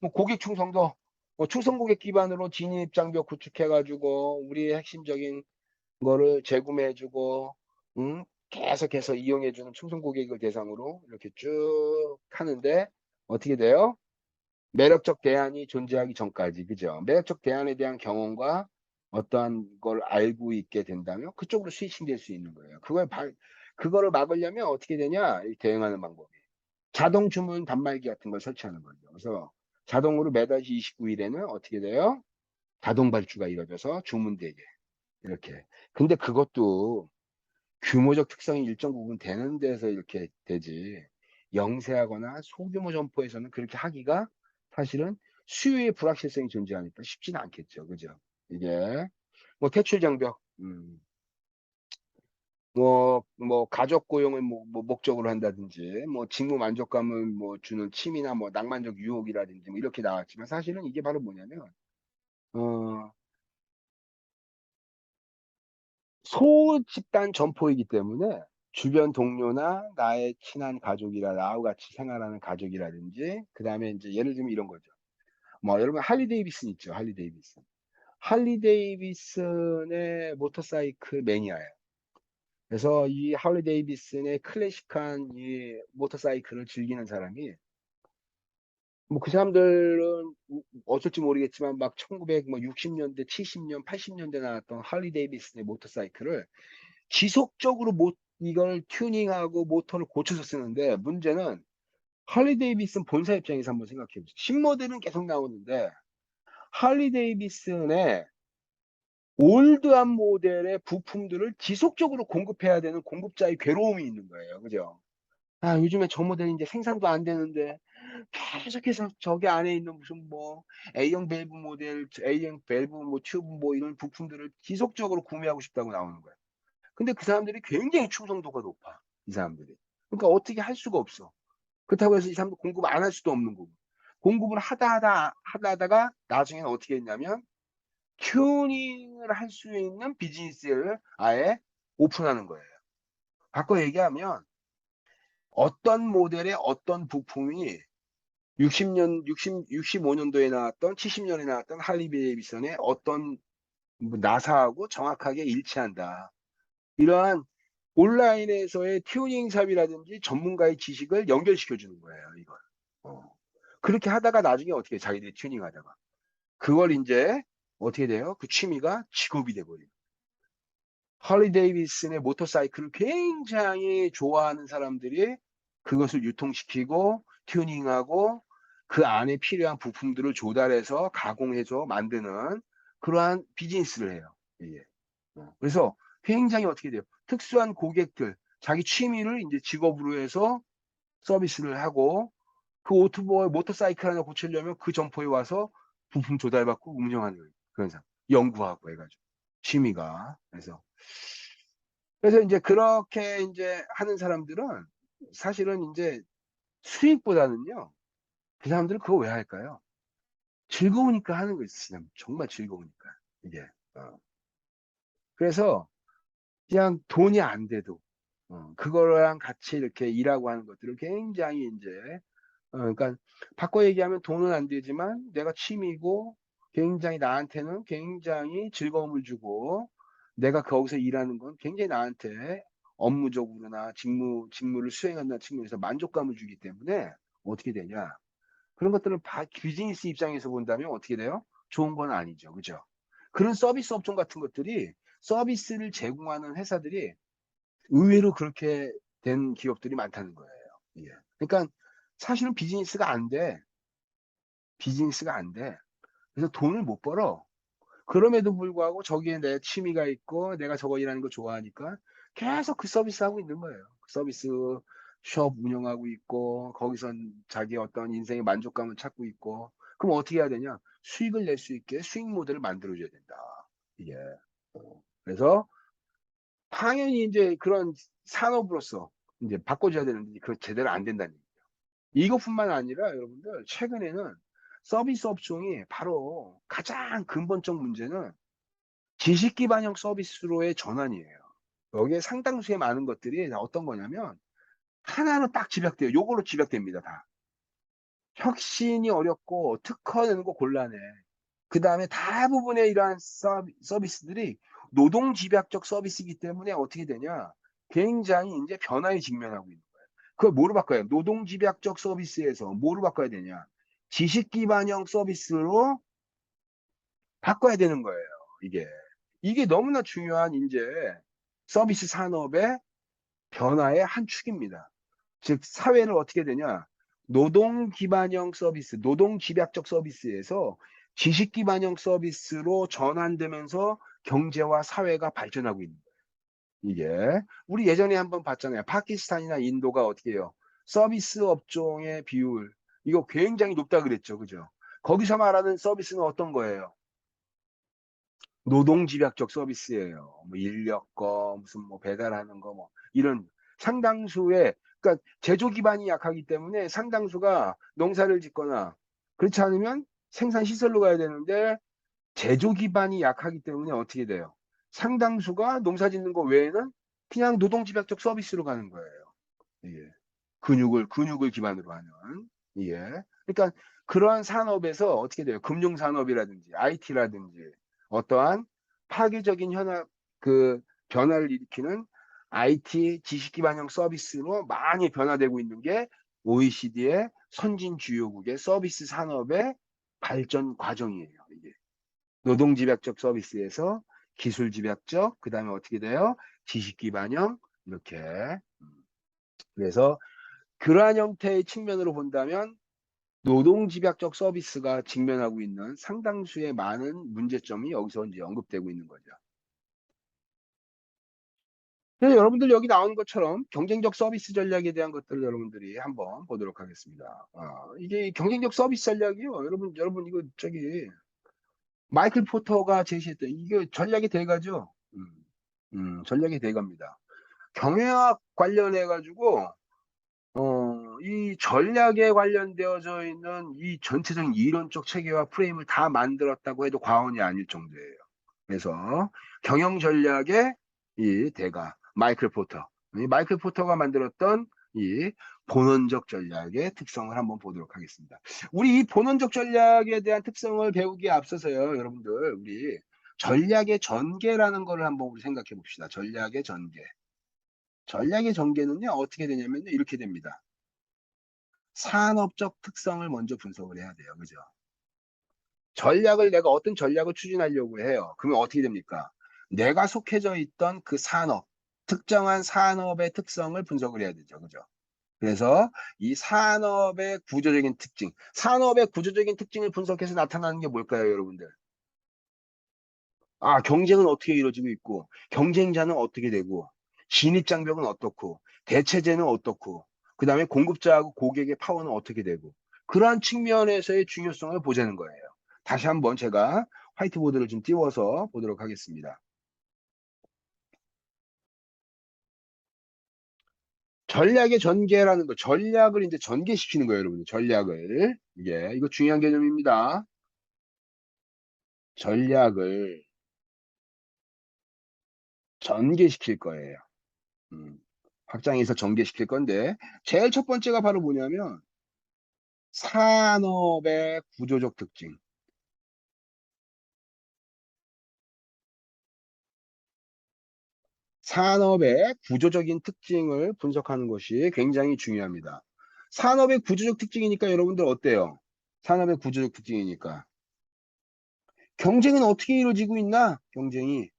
뭐 고객 충성도, 뭐 충성 고객 기반으로 진입 장벽 구축해가지고 우리의 핵심적인 거를 재구매해주고, 계속해서 이용해주는 충성 고객을 대상으로 이렇게 쭉 하는데 어떻게 돼요? 매력적 대안이 존재하기 전까지, 그죠? 매력적 대안에 대한 경험과 어떠한 걸 알고 있게 된다면 그쪽으로 스위칭 될 수 있는 거예요. 그거를 막으려면 어떻게 되냐? 이 대응하는 방법이. 자동 주문 단말기 같은 걸 설치하는 거죠. 그래서 자동으로 매달 29일에는 어떻게 돼요? 자동 발주가 이루어져서 주문되게. 이렇게. 근데 그것도 규모적 특성이 일정 부분 되는 데서 이렇게 되지. 영세하거나 소규모 점포에서는 그렇게 하기가 사실은 수요의 불확실성이 존재하니까 쉽지는 않겠죠. 그죠? 이게 뭐 퇴출 장벽, 뭐 가족 고용을 뭐 목적으로 한다든지, 뭐 직무 만족감을 뭐 주는 취미나 뭐 낭만적 유혹이라든지 뭐 이렇게 나왔지만 사실은 이게 바로 뭐냐면 어 소집단 점포이기 때문에 주변 동료나 나의 친한 가족이라 나하고 같이 생활하는 가족이라든지 그다음에 인제 예를 들면 이런 거죠. 뭐 여러분 할리 데이비슨 있죠, 할리 데이비슨. 할리 데이비슨의 모터사이클 매니아예요. 그래서 이 할리 데이비슨의 클래식한 이 모터사이클을 즐기는 사람이 뭐 그 사람들은 어쩔지 모르겠지만 막 1960 년대, 70 80년대 나왔던 할리 데이비슨의 모터사이클을 지속적으로 이걸 튜닝하고 모터를 고쳐서 쓰는데 문제는 할리 데이비슨 본사 입장에서 한번 생각해 보세요. 신모델은 계속 나오는데 할리 데이비슨의 올드한 모델의 부품들을 지속적으로 공급해야 되는 공급자의 괴로움이 있는 거예요. 그죠? 아, 요즘에 저 모델이 이제 생산도 안 되는데 계속해서 저기 안에 있는 무슨 뭐 A형 밸브 모델, A형 밸브 뭐 튜브 뭐 이런 부품들을 지속적으로 구매하고 싶다고 나오는 거예요. 근데 그 사람들이 굉장히 충성도가 높아. 이 사람들이. 그러니까 어떻게 할 수가 없어. 그렇다고 해서 이 사람도 공급 안 할 수도 없는 거고. 공급을 하다가 나중에는 어떻게 했냐면 튜닝을 할 수 있는 비즈니스를 아예 오픈하는 거예요. 바꿔 얘기하면 어떤 모델의 어떤 부품이 65년도에 나왔던 70년에 나왔던 할리 데이비슨의 어떤 뭐 나사하고 정확하게 일치한다. 이러한 온라인에서의 튜닝 샵이라든지 전문가의 지식을 연결시켜 주는 거예요, 이걸. 어. 그렇게 하다가 나중에 어떻게 자기들이 튜닝하다가 그걸 인제 어떻게 돼요? 그 취미가 직업이 돼 버려요. 할리 데이비슨의 모터사이클을 굉장히 좋아하는 사람들이 그것을 유통시키고 튜닝하고 그 안에 필요한 부품들을 조달해서 가공해서 만드는 그러한 비즈니스를 해요. 이게. 그래서 굉장히 어떻게 돼요? 특수한 고객들, 자기 취미를 인제 직업으로 해서 서비스를 하고 그 오토바이 모터사이클 하나 고치려면 그 점포에 와서 부품 조달받고 운영하는 그런 사람. 연구하고 해 가지고. 취미가. 그래서 인제 그렇게 인제 하는 사람들은 사실은 인제 수익보다는요. 그 사람들은 그거 왜 할까요? 즐거우니까 하는 거예요. 그냥 정말 즐거우니까 이게. 어. 그래서 그냥 돈이 안 돼도 그거랑 같이 이렇게 일하고 하는 것들을 굉장히 인제 그러니까 바꿔 얘기하면 돈은 안 되지만 내가 취미고 굉장히 나한테는 굉장히 즐거움을 주고 내가 거기서 일하는 건 굉장히 나한테 업무적으로나 직무를 수행한다는 측면에서 만족감을 주기 때문에 어떻게 되냐. 그런 것들을 비즈니스 입장에서 본다면 어떻게 돼요? 좋은 건 아니죠. 그죠? 그런 서비스 업종 같은 것들이 서비스를 제공하는 회사들이 의외로 그렇게 된 기업들이 많다는 거예요. 예. 그러니까 사실은 비즈니스가 안 돼. 비즈니스가 안 돼. 그래서 돈을 못 벌어. 그럼에도 불구하고 저기에 내 취미가 있고 내가 저거 일하는 거 좋아하니까 계속 그 서비스 하고 있는 거예요. 그 서비스 숍 운영하고 있고 거기서 자기 어떤 인생의 만족감을 찾고 있고 그럼 어떻게 해야 되냐? 수익을 낼 수 있게 수익 모델을 만들어줘야 된다. 이게. 그래서 당연히 이제 그런 산업으로서 이제 바꿔줘야 되는데 그 제대로 안 된다는 얘기예요. 이것뿐만 아니라 여러분들 최근에는 서비스 업종이 바로 가장 근본적 문제는 지식 기반형 서비스로의 전환이에요. 여기에 상당수의 많은 것들이 다 어떤 거냐면 하나로 딱 집약돼요. 요걸로 집약됩니다. 다. 혁신이 어렵고 특허 내는 거 곤란해. 그 다음에 대부분의 이러한 서비스들이 노동 집약적 서비스이기 때문에 어떻게 되냐? 굉장히 이제 변화에 직면하고 있는 거예요. 그걸 뭐로 바꿔요? 노동 집약적 서비스에서 뭐로 바꿔야 되냐? 지식 기반형 서비스로 바꿔야 되는 거예요. 이게. 이게 너무나 중요한 이제 서비스 산업의 변화의 한 축입니다. 즉, 사회를 어떻게 되냐? 노동 기반형 서비스, 노동 집약적 서비스에서 지식 기반형 서비스로 전환되면서 경제와 사회가 발전하고 있는 거예요. 이게. 우리 예전에 한번 봤잖아요. 파키스탄이나 인도가 어떻게 해요? 서비스 업종의 비율, 이거 굉장히 높다 그랬죠. 그죠? 거기서 말하는 서비스는 어떤 거예요? 노동집약적 서비스예요. 뭐 인력거, 무슨 뭐 배달하는 거, 뭐 이런 상당수의 그러니까 제조 기반이 약하기 때문에 상당수가 농사를 짓거나 그렇지 않으면 생산 시설로 가야 되는데 제조 기반이 약하기 때문에 어떻게 돼요? 상당수가 농사 짓는 거 외에는 그냥 노동집약적 서비스로 가는 거예요. 예. 근육을 기반으로 하는. 예. 그러니까 그러한 산업에서 어떻게 돼요? 금융산업이라든지 IT라든지 어떠한 파괴적인 그 변화를 일으키는 IT 지식 기반형 서비스로 많이 변화되고 있는 게 OECD의 선진 주요국의 서비스 산업의 발전 과정이에요. 이게 노동 집약적 서비스에서 기술 집약적, 그다음에 어떻게 돼요? 지식 기반형 이렇게. 그래서 그러한 형태의 측면으로 본다면 노동집약적 서비스가 직면하고 있는 상당수의 많은 문제점이 여기서 이제 언급되고 있는 거죠. 그래서 여러분들 여기 나온 것처럼 경쟁적 서비스 전략에 대한 것들을 여러분들이 한번 보도록 하겠습니다. 이게 경쟁적 서비스 전략이요. 여러분 이거 저기 마이클 포터가 제시했던 이게 전략의 대가죠. 전략의 대가입니다. 경영학 관련해 가지고 이 전략에 관련되어져 있는 이 전체적인 이론적 체계와 프레임을 다 만들었다고 해도 과언이 아닐 정도예요. 그래서 경영 전략의 이 대가 마이클 포터, 이 마이클 포터가 만들었던 이 본원적 전략의 특성을 한번 보도록 하겠습니다. 우리 이 본원적 전략에 대한 특성을 배우기에 앞서서요, 여러분들 우리 전략의 전개라는 거를 한번 우리 생각해 봅시다. 전략의 전개. 전략의 전개는요 어떻게 되냐면 이렇게 됩니다. 산업적 특성을 먼저 분석을 해야 돼요. 그죠? 내가 어떤 전략을 추진하려고 해요. 그러면 어떻게 됩니까? 내가 속해져 있던 그 산업, 특정한 산업의 특성을 분석을 해야 되죠. 그죠? 그래서 이 산업의 구조적인 특징을 분석해서 나타나는 게 뭘까요, 여러분들? 경쟁은 어떻게 이루어지고 있고, 경쟁자는 어떻게 되고, 진입장벽은 어떻고, 대체제는 어떻고, 그 다음에 공급자하고 고객의 파워는 어떻게 되고, 그러한 측면에서의 중요성을 보자는 거예요. 다시 한번 제가 화이트보드를 좀 띄워서 보도록 하겠습니다. 전략의 전개라는 거, 전략을 이제 전개시키는 거예요, 여러분. 전략을. 이거 중요한 개념입니다. 전략을 전개시킬 거예요. 음, 확장해서 전개시킬 건데, 제일 첫 번째가 바로 뭐냐면, 산업의 구조적 특징. 산업의 구조적인 특징을 분석하는 것이 굉장히 중요합니다. 산업의 구조적 특징이니까 여러분들 어때요? 산업의 구조적 특징이니까. 경쟁은 어떻게 이루어지고 있나? 경쟁이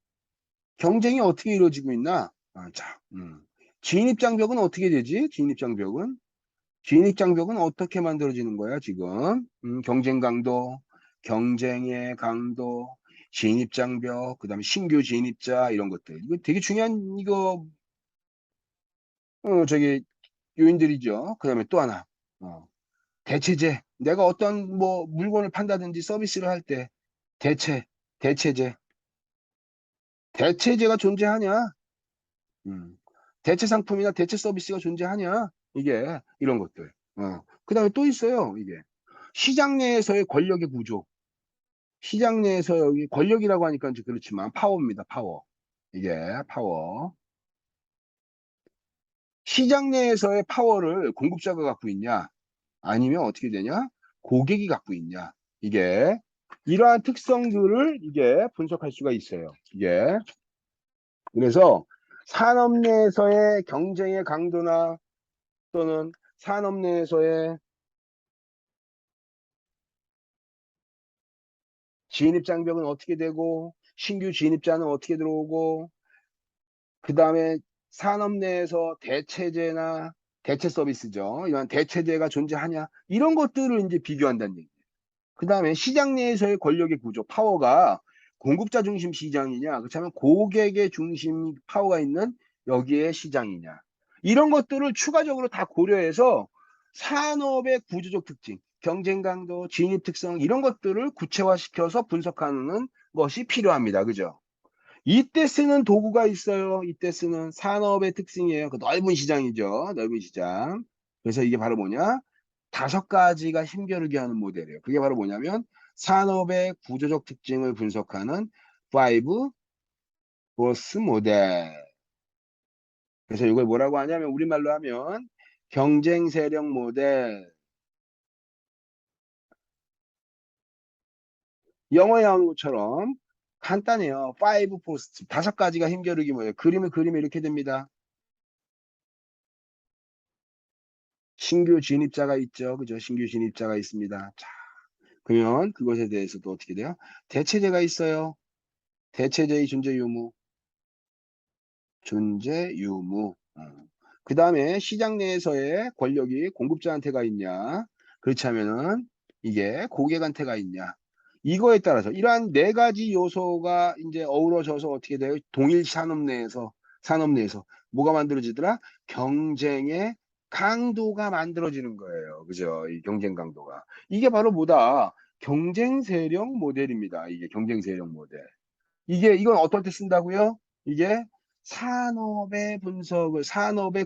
어떻게 이루어지고 있나? 자, 진입장벽은 어떻게 되지? 진입장벽은 어떻게 만들어지는 거야, 지금? 경쟁 강도, 경쟁의 강도, 진입장벽, 그 다음에 신규 진입자, 이런 것들. 이거 되게 중요한, 저기, 요인들이죠. 그 다음에 또 하나, 어, 대체제. 내가 어떤 뭐 물건을 판다든지 서비스를 할 때, 대체, 대체제. 대체제가 존재하냐? 음. 대체 상품이나 대체 서비스가 존재하냐? 이게, 이런 것들. 그 다음에 또 있어요, 이게. 시장 내에서의 권력의 구조. 시장 내에서 여기 권력이라고 하니까 이제 그렇지만 파워입니다, 파워. 이게 파워. 시장 내에서의 파워를 공급자가 갖고 있냐? 아니면 어떻게 되냐? 고객이 갖고 있냐? 이게 이러한 특성들을 이게 분석할 수가 있어요. 이게 그래서 산업 내에서의 경쟁의 강도나 또는 산업 내에서의 진입 장벽은 어떻게 되고 신규 진입자는 어떻게 들어오고 그 다음에 산업 내에서 대체제나 대체 서비스죠. 이런 대체제가 존재하냐 이런 것들을 이제 비교한다는 얘기예요. 그 다음에 시장 내에서의 권력의 구조, 파워가 공급자 중심 시장이냐, 그렇다면 고객의 중심 파워가 있는 여기에 시장이냐. 이런 것들을 추가적으로 다 고려해서 산업의 구조적 특징, 경쟁 강도, 진입 특성 이런 것들을 구체화시켜서 분석하는 것이 필요합니다. 그죠? 이때 쓰는 도구가 있어요. 이때 쓰는 산업의 특징이에요. 그 넓은 시장이죠. 넓은 시장. 그래서 이게 바로 뭐냐? 5가지가 힘겨루게 하는 모델이에요. 그게 바로 뭐냐면 산업의 구조적 특징을 분석하는 5 보스 모델. 그래서 이걸 뭐라고 하냐면 우리말로 하면 경쟁 세력 모델. 영어에 나오는 것처럼 간단해요. 5 포스트. 5가지가 힘겨루기 뭐예요? 그림을 그리면 이렇게 됩니다. 신규 진입자가 있죠. 그죠? 신규 진입자가 있습니다. 자, 그러면 그것에 대해서도 어떻게 돼요? 대체제가 있어요. 대체제의 존재 유무. 존재 유무. 그 다음에 시장 내에서의 권력이 공급자한테가 있냐. 그렇지 않으면은 이게 고객한테가 있냐. 이거에 따라서 이러한 4가지 요소가 이제 어우러져서 어떻게 돼요? 동일 산업 내에서 뭐가 만들어지더라? 경쟁의 강도가 만들어지는 거예요. 그죠? 이 경쟁 강도가. 이게 바로 뭐다? 경쟁 세력 모델입니다. 이게 경쟁 세력 모델. 이건 어떨 때 쓴다고요? 이게 산업의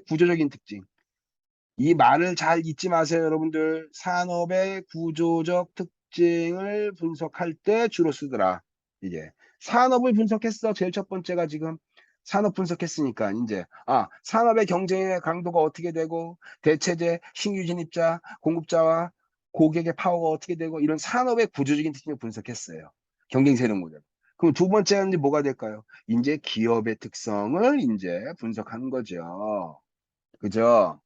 구조적인 특징. 이 말을 잘 잊지 마세요, 여러분들. 산업의 구조적 특징을 분석할 때 주로 쓰더라. 이게. 산업을 분석했어. 제일 첫 번째가 지금 산업 분석했으니까, 이제. 산업의 경쟁의 강도가 어떻게 되고, 대체제, 신규 진입자, 공급자와 고객의 파워가 어떻게 되고, 이런 산업의 구조적인 특징을 분석했어요. 경쟁 세력 모델. 그럼 두 번째는 이제 뭐가 될까요? 이제 기업의 특성을 이제 분석하는 거죠. 그죠?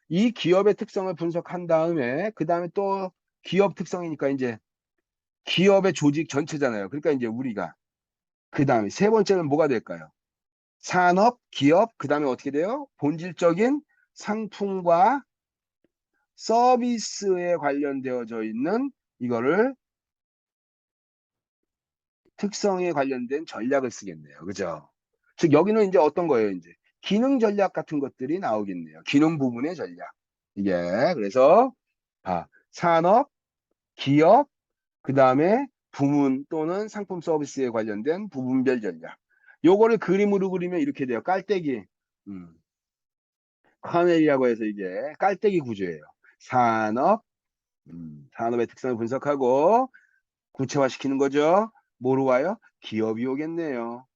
이 기업의 특성을 분석한 다음에, 그 다음에 또 기업 특성이니까 이제 기업의 조직 전체잖아요. 그러니까 이제 우리가, 그 다음에 세 번째는 뭐가 될까요? 산업, 기업, 그 다음에 어떻게 돼요? 본질적인 상품과 서비스에 관련되어져 있는 이거를 특성에 관련된 전략을 쓰겠네요. 그죠? 즉, 여기는 이제 어떤 거예요? 이제 기능 전략 같은 것들이 나오겠네요. 기능 부분의 전략. 이게, 그래서, 산업, 기업, 그 다음에 부문 또는 상품 서비스에 관련된 부분별 전략. 요거를 그림으로 그리면 이렇게 돼요. 깔때기. 음, 카멜이라고 해서 이게 깔때기 구조예요. 산업, 산업의 특성을 분석하고 구체화시키는 거죠. 뭐로 와요? 기업이 오겠네요.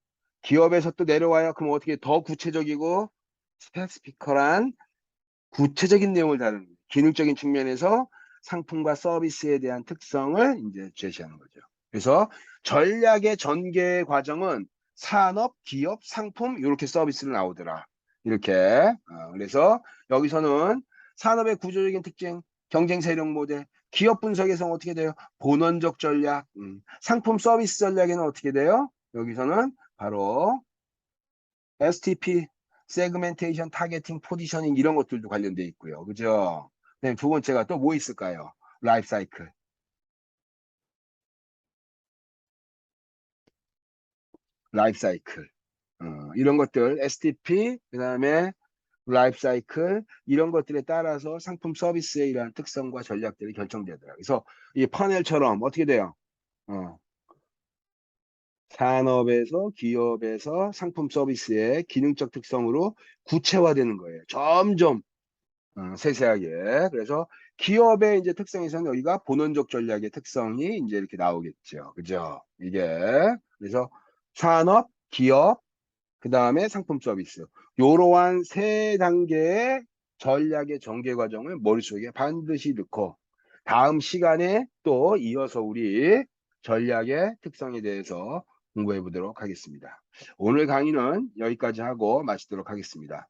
기업에서 또 내려와요. 그럼 어떻게 더 구체적이고 스페시피컬한 구체적인 내용을 다루는 기능적인 측면에서 상품과 서비스에 대한 특성을 이제 제시하는 거죠. 그래서 전략의 전개 과정은 산업, 기업, 상품 이렇게 서비스로 나오더라. 이렇게. 그래서 여기서는 산업의 구조적인 특징, 경쟁 세력 모델, 기업 분석에서는 어떻게 돼요? 본원적 전략, 상품 서비스 전략에는 어떻게 돼요? 여기서는 바로 STP, 세그멘테이션, 타겟팅, 포지셔닝 이런 것들도 관련돼 있고요. 그죠? 네, 두 번째가 또 뭐 있을까요? 라이프 사이클. 라이프 사이클. 이런 것들 STP 그다음에 라이프 사이클 이런 것들에 따라서 상품 서비스의 이러한 특성과 전략들이 결정되더라고요. 그래서 이 파넬처럼 어떻게 돼요? 어, 산업에서 기업에서 상품 서비스의 기능적 특성으로 구체화되는 거예요. 점점 세세하게. 그래서 기업의 이제 특성에서는 여기가 본원적 전략의 특성이 이제 이렇게 나오겠죠. 그죠? 이게 그래서 산업, 기업, 그 다음에 상품 서비스. 요러한 세 단계의 전략의 전개 과정을 머릿속에 반드시 넣고 다음 시간에 또 이어서 우리 전략의 특성에 대해서 공부해 보도록 하겠습니다. 오늘 강의는 여기까지 하고 마치도록 하겠습니다.